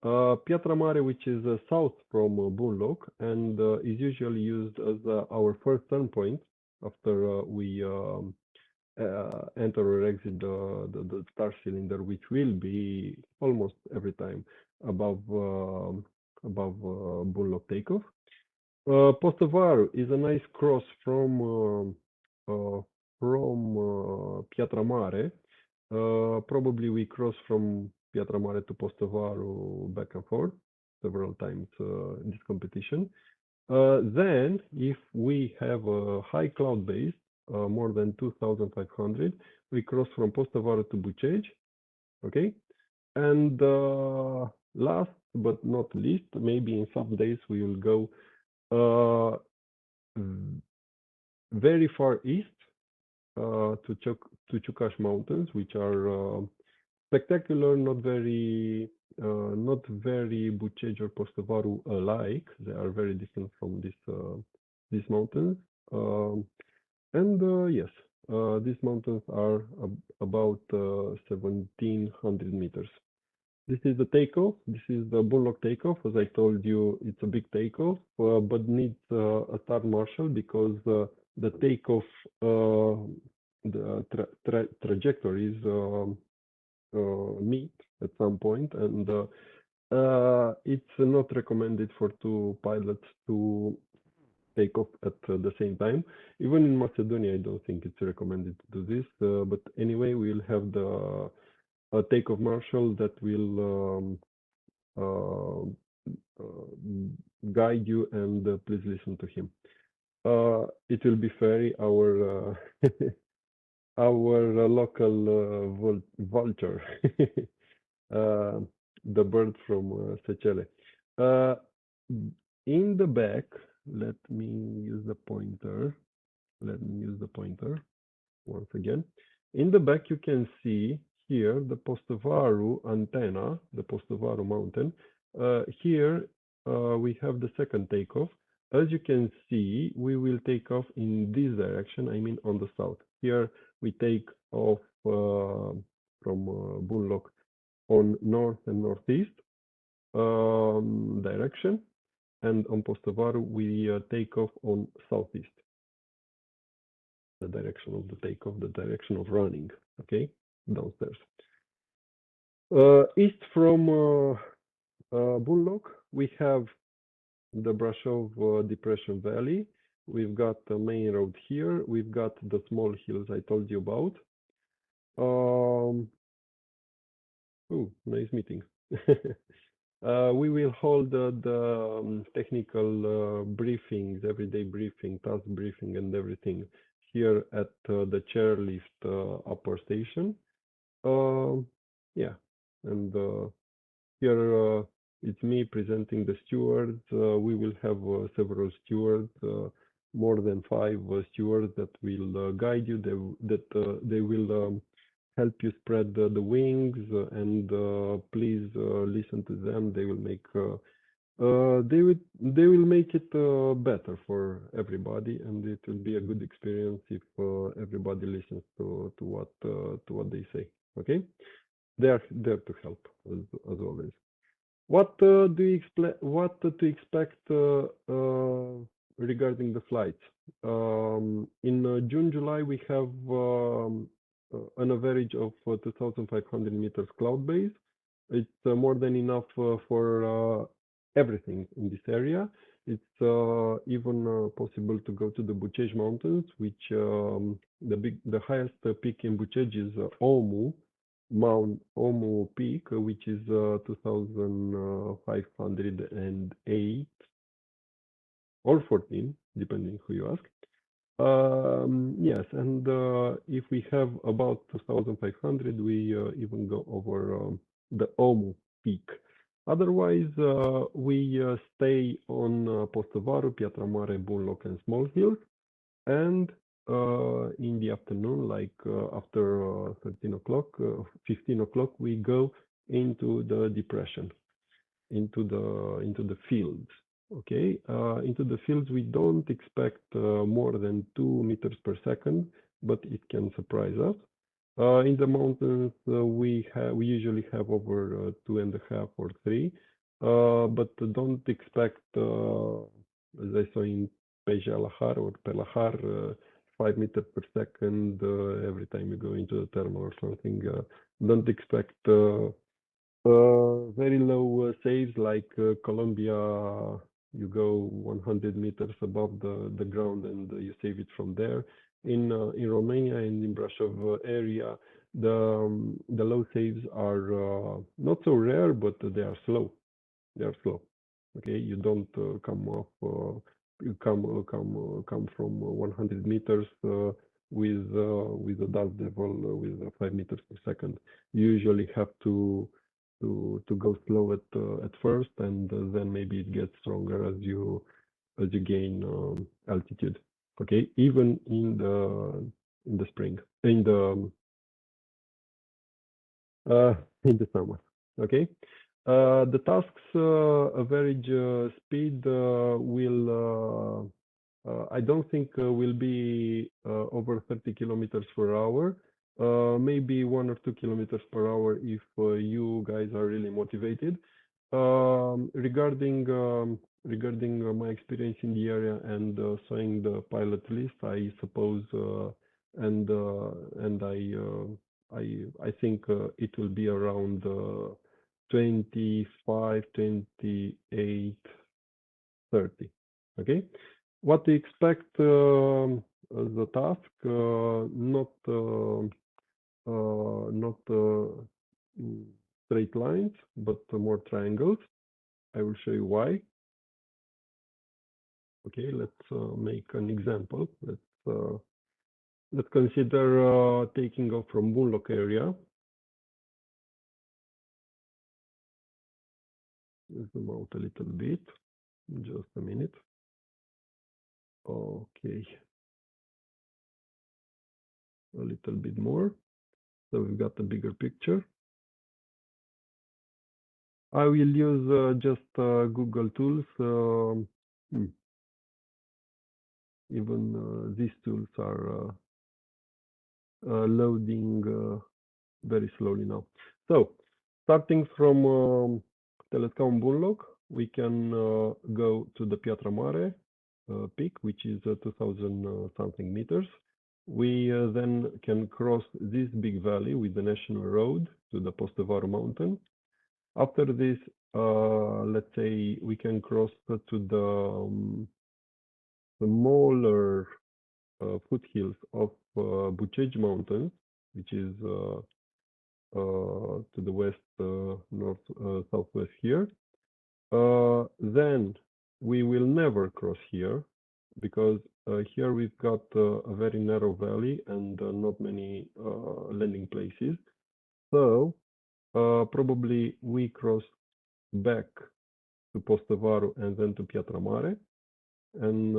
Piatra Mare, which is south from Bunloc, and is usually used as our first turn point after we enter or exit the star cylinder, which will be almost every time above Bunloc takeoff. Postovaru is a nice cross from Piatra Mare. Probably we cross from Piatra Mare to Postovaru back and forth several times in this competition. Then, if we have a high cloud base, more than 2,500, we cross from Postovaru to Bucegi, okay? And last but not least, maybe in some days we will go very far east to Ciucaș Mountains, which are spectacular, not very Bucegi or Postovaru alike. They are very different from these mountains. Yes, these mountains are about 1,700 meters. This is the takeoff. This is the Bunloc takeoff. As I told you, it's a big takeoff, but needs a start marshal, because the takeoff, the trajectories meet at some point, and it's not recommended for two pilots to take off at the same time. Even in Macedonia, I don't think it's recommended to do this. But anyway, we'll have the takeoff marshal that will guide you, and please listen to him. It will be Ferry, our our local vulture, the bird from Săcele. In the back, let me use the pointer. Let me use the pointer once again. In the back, you can see here the Postovaru antenna, the Postovaru mountain. Here we have the second takeoff. As you can see, we will take off in this direction, I mean on the south. Here we take off from Bunloc on north and northeast direction, and on Postovaru we take off on southeast. The direction of the takeoff, the direction of running, okay, downstairs. East from Bunloc, we have the Brașov Depression Valley. We've got the main road here. We've got the small hills I told you about. Oh, nice meeting. We will hold the technical briefings, everyday briefing, task briefing, and everything here at the chairlift upper station. Yeah, and here it's me presenting the stewards. We will have several stewards, more than 5 stewards that will guide you. They will help you spread the wings, and please listen to them. They will make it better for everybody, and it will be a good experience if everybody listens to what they say. Okay, they are there to help as always. What to expect regarding the flights? In June, July, we have an average of 2,500 meters cloud base. It's more than enough for everything in this area. It's even possible to go to the Bucegi Mountains, which the highest peak in Bucegi is Omu, Mount Omu Peak, which is 2,508 or 14, depending who you ask. Yes, and if we have about 2,500, we even go over the Omu Peak. Otherwise, we stay on Postovaru, Piatra Mare, Bunloc, and Small Hills. And in the afternoon, like after 13 o'clock, 15 o'clock, we go into the depression, into the fields. Okay, into the fields, we don't expect more than 2 meters per second, but it can surprise us. In the mountains, we usually have over 2.5 or 3, but don't expect, as I saw in Pejalahar or Pelahar, 5 meters per second every time you go into the thermal or something. Don't expect very low saves like Colombia. You go 100 meters above the ground and you save it from there. In Romania and in Brașov area, the low saves are not so rare, but they are slow. They are slow. Okay, you don't come off. You come from 100 meters with a dust level with 5 meters per second. You usually have to go slow at first, and then maybe it gets stronger as you gain altitude. Okay, even in the spring, in the summer. Okay, the tasks average speed will I don't think will be over 30 kilometers per hour. Maybe 1 or 2 kilometers per hour if you guys are really motivated. Regarding my experience in the area and seeing the pilot list, I suppose and I think it will be around 25, 28, 30. Okay, what to expect as a task? Not straight lines, but more triangles. I will show you why. Okay, let's make an example. Let's consider taking off from Bunloc area. Zoom out a little bit. Just a minute. Okay. A little bit more. So we've got a bigger picture. I will use just Google tools. Even these tools are loading very slowly now. So, starting from Telescaun Bunloc, we can go to the Piatra Mare peak, which is 2,000 something meters. We then can cross this big valley with the national road to the Postovaru mountain. After this, let's say we can cross to the smaller foothills of Bucegi Mountains, which is to the west, north, southwest here. Then we will never cross here because here we've got a very narrow valley and not many landing places. So probably we cross back to Postovaru and then to Piatra Mare, and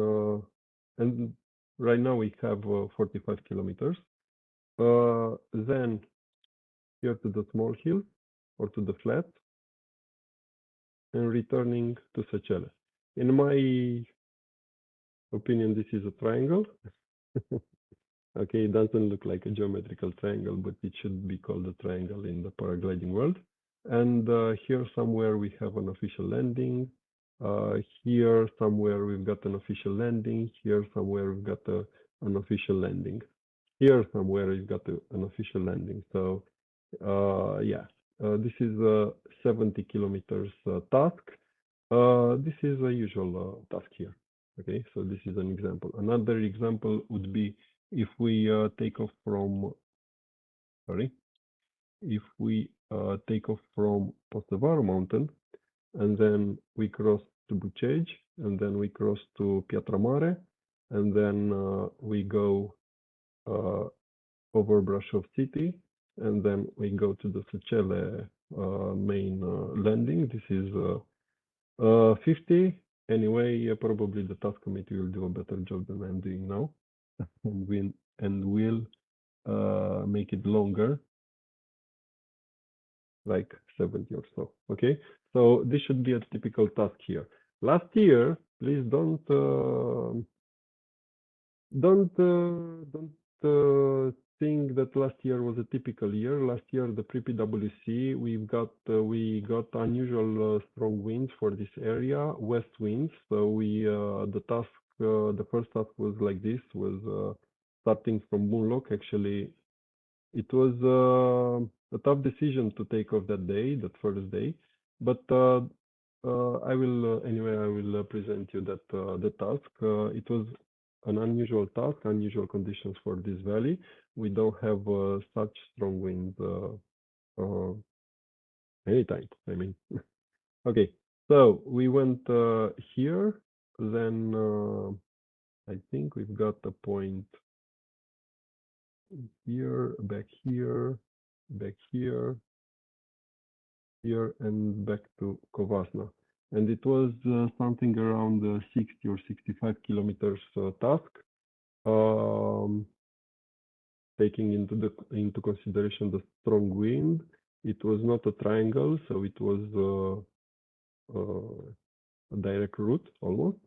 right now we have 45 kilometers. Then here to the small hill or to the flat, and returning to Săcele. In my opinion, this is a triangle. Okay, it doesn't look like a geometrical triangle, but it should be called a triangle in the paragliding world. And here somewhere we have an official landing. Here somewhere we've got an official landing. Here somewhere we've got an official landing. Here somewhere we've got an official landing. So yeah, this is a 70 kilometers task. This is a usual task here. Okay, so this is an example. Another example would be if we take off from, sorry, if we take off from Postevaru mountain, and then we cross to Bucegi, and then we cross to Piatra Mare, and then we go over Brașov city, and then we go to the Săcele main landing. This is 50. Anyway, probably the task committee will do a better job than I'm doing now, and will make it longer, like 70 or so. Okay, so this should be a typical task here. Last year, please don't think that last year was a typical year. Last year, the pre-PWC, we got unusual strong winds for this area, west winds. So the first task was like this, was starting from Bunloc. Actually, it was a tough decision to take off that day, that first day, but I will present you that the task. It was an unusual task, unusual conditions for this valley. We don't have such strong winds anytime. I mean, okay. So we went here. Then I think we've got a point here, back here, back here, here, and back to Covasna. And it was something around 60 or 65 kilometers task, taking into consideration the strong wind. It was not a triangle, so it was a direct route almost.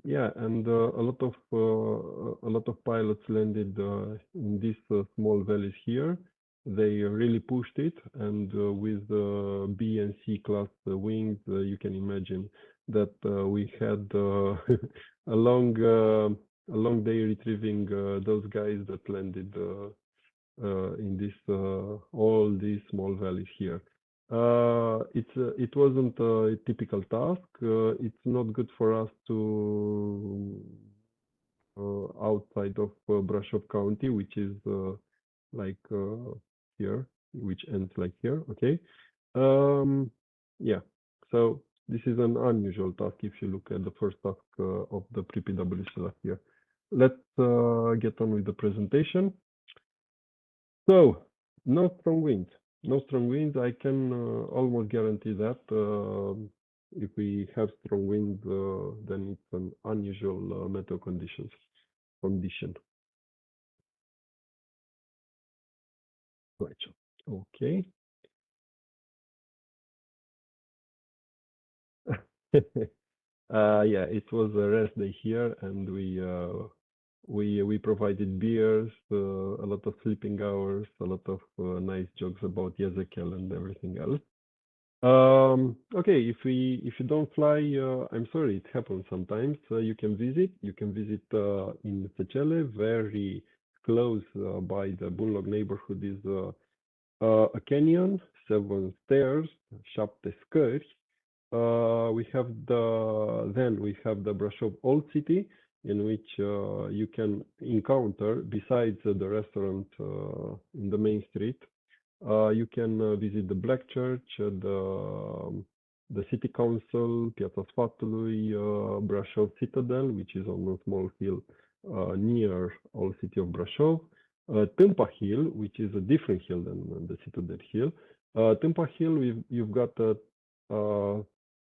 Yeah, and a lot of pilots landed in these small valleys here. They really pushed it, and with B and C class wings, you can imagine that we had a long day retrieving those guys that landed in all these small valleys here. It wasn't a typical task. It's not good for us to outside of Brașov County, which is like here, which ends like here. Okay. Yeah. So this is an unusual task if you look at the first task of the pre-PWC last year. Let's get on with the presentation. So no strong winds. No strong winds. I can almost guarantee that if we have strong winds, then it's an unusual meteo condition. Right. Okay. Yeah, it was a rest day here, and we provided beers, a lot of sleeping hours, a lot of nice jokes about Săcele and everything else. Okay, if you don't fly, I'm sorry, it happens sometimes. You can visit in Săcele, very close by the Bunloc neighborhood is a canyon, 7 stairs, 7 scări. We have the Brașov Old City, in which you can encounter, besides the restaurant in the main street, you can visit the Black Church, the City Council, Piața Sfatului, Brașov Citadel, which is on a small hill near Old City of Brașov, Tâmpa Hill, which is a different hill than the Citadel Hill. Tâmpa Hill, you've got a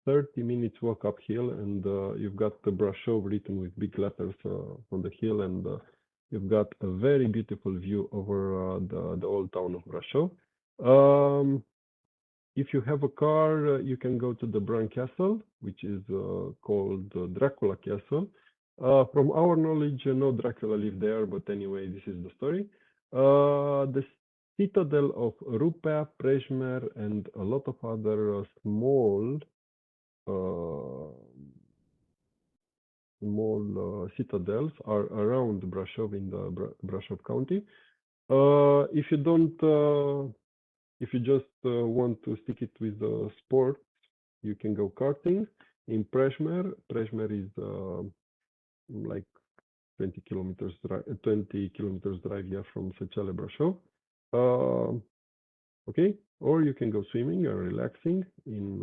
30 minutes walk uphill, and you've got the Brașov written with big letters on the hill, and you've got a very beautiful view over the old town of Brașov. If you have a car, you can go to the Bran Castle, which is called Dracula Castle. From our knowledge, no Dracula lived there, but anyway, this is the story. The Citadel of Rupea, Prejmer, and a lot of other small citadels are around Brașov in the Brașov County. If you just want to stick it with the sport, you can go karting in Prejmer. Prejmer is like 20 kilometers drive, from Săcele, Brașov. Okay, or you can go swimming or relaxing in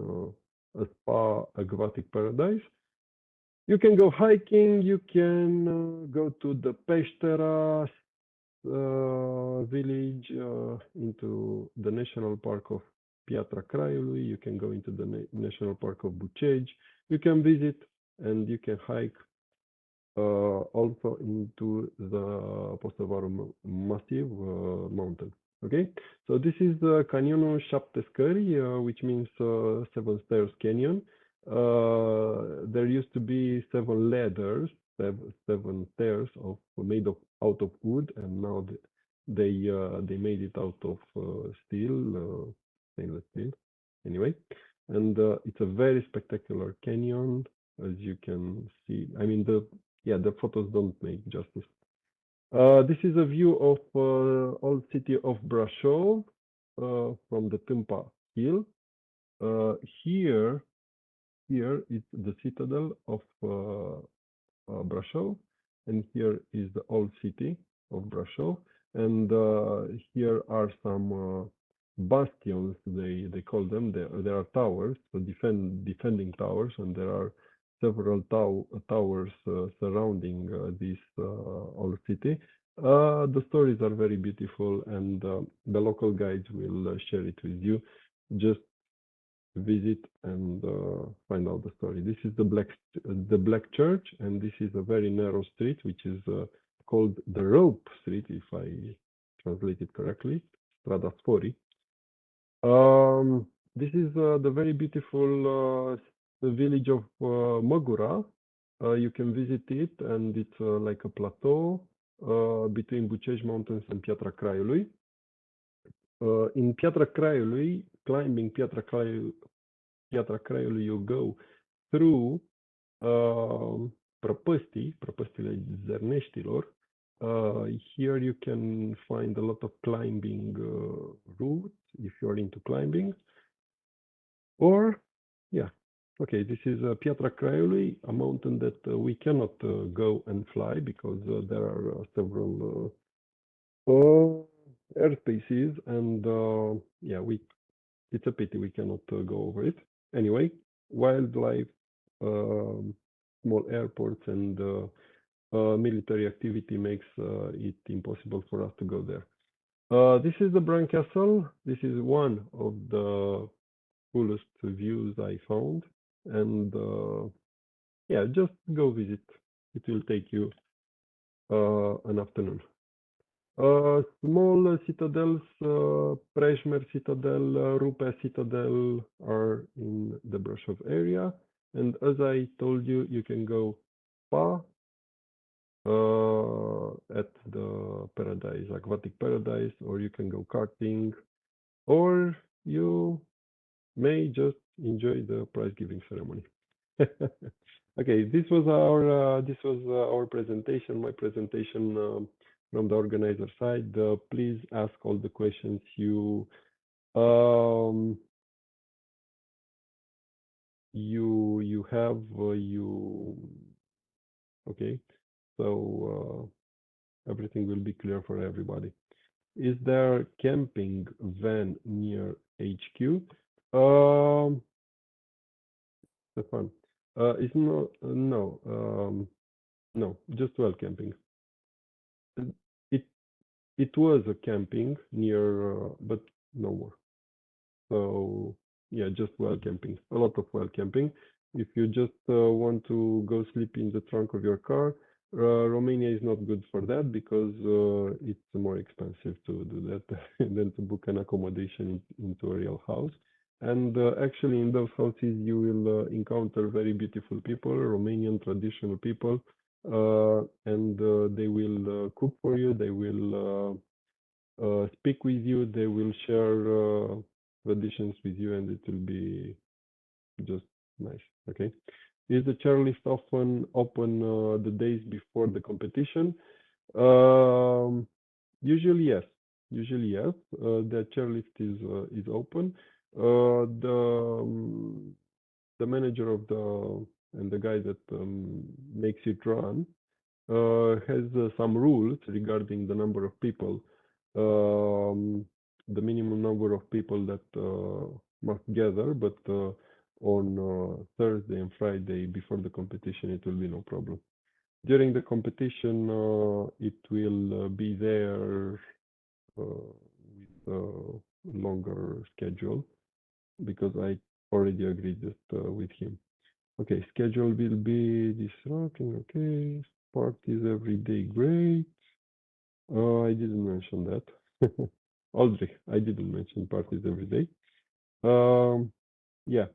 a spa aquatic paradise. You can go hiking. You can go to the Peștera village, into the national park of Piatra Craiului. You can go into the national park of Bucegi. You can visit and you can hike also into the Postăvaru Massive mountain. Okay, so this is Canionul Șapte Scări, which means seven stairs canyon. There used to be seven ladders, seven stairs made out of wood, and now they made it out of steel, stainless steel. Anyway, and it's a very spectacular canyon, as you can see. I mean, the photos don't make justice. This is a view of old city of Brașov from the Tâmpa Hill. Here is the citadel of Brașov, and here is the old city of Brașov, and here are some bastions. They call them. There are towers, so defending towers, and there are several towers surrounding this old city. The stories are very beautiful, and the local guides will share it with you. Just visit and find out the story. This is the Black Church, and this is a very narrow street, which is called the Rope Street, if I translate it correctly, Strada Sfori. This is the very beautiful the village of Măgura. You can visit it, and it's like a plateau between Bucegi Mountains and Piatra Craiului. In Piatra Craiului, climbing Piatra Craiului, you go through prăpăstile Zerneștilor. Here you can find a lot of climbing routes if you are into climbing. Or, yeah, okay, this is Piatra Craiului, a mountain that we cannot go and fly because there are several airspaces, and yeah, it's a pity we cannot go over it. Anyway, wildlife, small airports, and military activity makes it impossible for us to go there. This is the Bran Castle. This is one of the coolest views I found, and yeah, just go visit. It will take you an afternoon. Small citadels, Preșmer Citadel, Rupea Citadel are in the Brașov area, and as I told you, you can go spa at the paradise, aquatic paradise, or you can go karting, or you may just enjoy the prize giving ceremony. Okay, this was our presentation. My presentation from the organizer side. Please ask all the questions you have. Okay, so everything will be clear for everybody. Is there camping van near HQ? Stefan, it's no, just well camping. It was a camping near, but no more. So yeah, just well camping. A lot of well camping. If you just want to go sleep in the trunk of your car, Romania is not good for that because it's more expensive to do that than to book an accommodation into a real house. And actually, in those houses, you will encounter very beautiful people, Romanian traditional people, and they will cook for you. They will speak with you. They will share traditions with you, and it will be just nice. Okay. Is the chairlift often open the days before the competition? Usually yes. The chairlift is open. The manager of the guy that makes it run has some rules regarding the number of people the minimum number of people that must gather, but on Thursday and Friday before the competition, it will be no problem. During the competition, it will be there with a longer schedule because I already agreed that, with him. Okay, schedule will be this rocking. Okay, parties every day, great. I didn't mention that. Aldrich, I didn't mention parties every day. Yeah.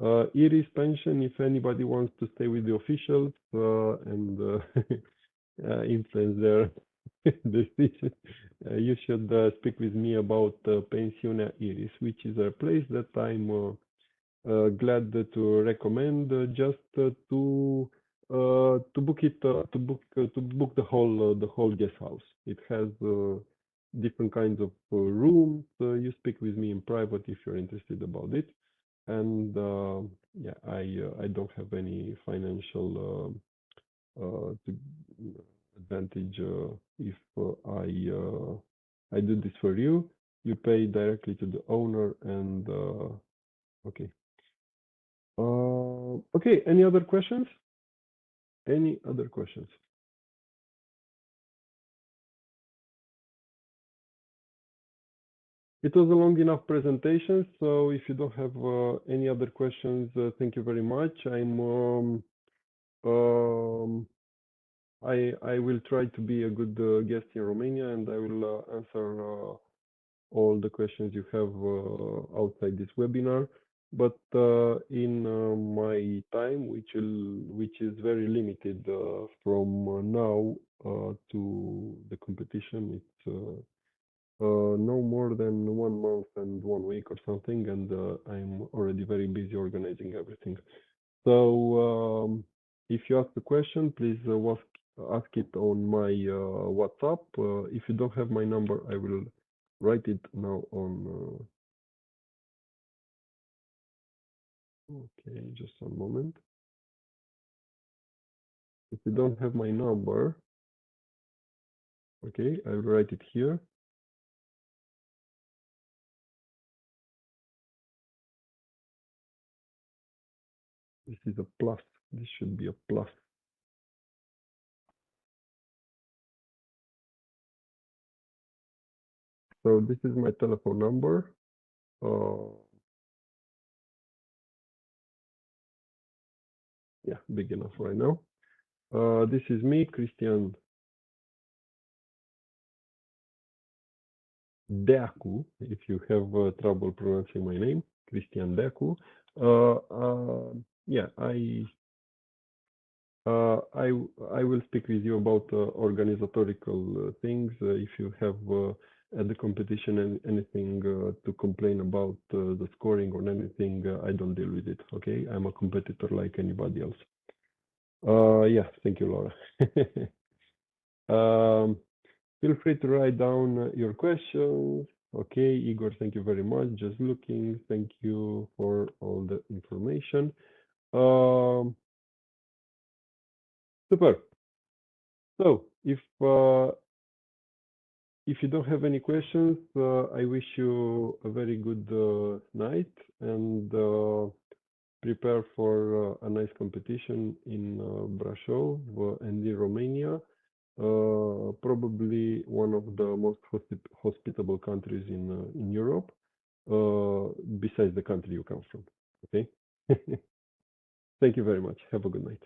IRIS pension, if anybody wants to stay with the officials and influence their decision, you should speak with me about Pensiunea IRIS, which is a place that I'm glad to recommend just to book it to book the whole guest house. It has different kinds of rooms. You speak with me in private if you're interested about it. And yeah, I don't have any financial advantage if I do this for you. You pay directly to the owner, and okay. Okay. Any other questions? Any other questions? It was a long enough presentation, so if you don't have any other questions, thank you very much. I will try to be a good guest in Romania, and I will answer all the questions you have outside this webinar. But in my time, which is very limited from now to the competition, it's no more than 1 month and 1 week or something, and I'm already very busy organizing everything. So if you ask a question, please ask it on my WhatsApp. If you don't have my number, I will write it now on. Okay, just one moment. If you don't have my number, okay, I will write it here. This is a plus. This should be a plus. So this is my telephone number. Yeah, big enough right now. This is me, Cristian Deacu, if you have trouble pronouncing my name, Cristian Deacu. Yeah, I will speak with you about organizatorical things. If you have at the competition anything to complain about the scoring or anything, I don't deal with it. Okay, I'm a competitor like anybody else. Yeah, thank you, Laura. Feel free to write down your questions. Okay, Igor, thank you very much. Just looking. Thank you for all the information. Super. So if you don't have any questions, I wish you a very good night, and prepare for a nice competition in Brașov and in Romania. Probably one of the most hospitable countries in Europe, besides the country you come from. Okay. Thank you very much. Have a good night.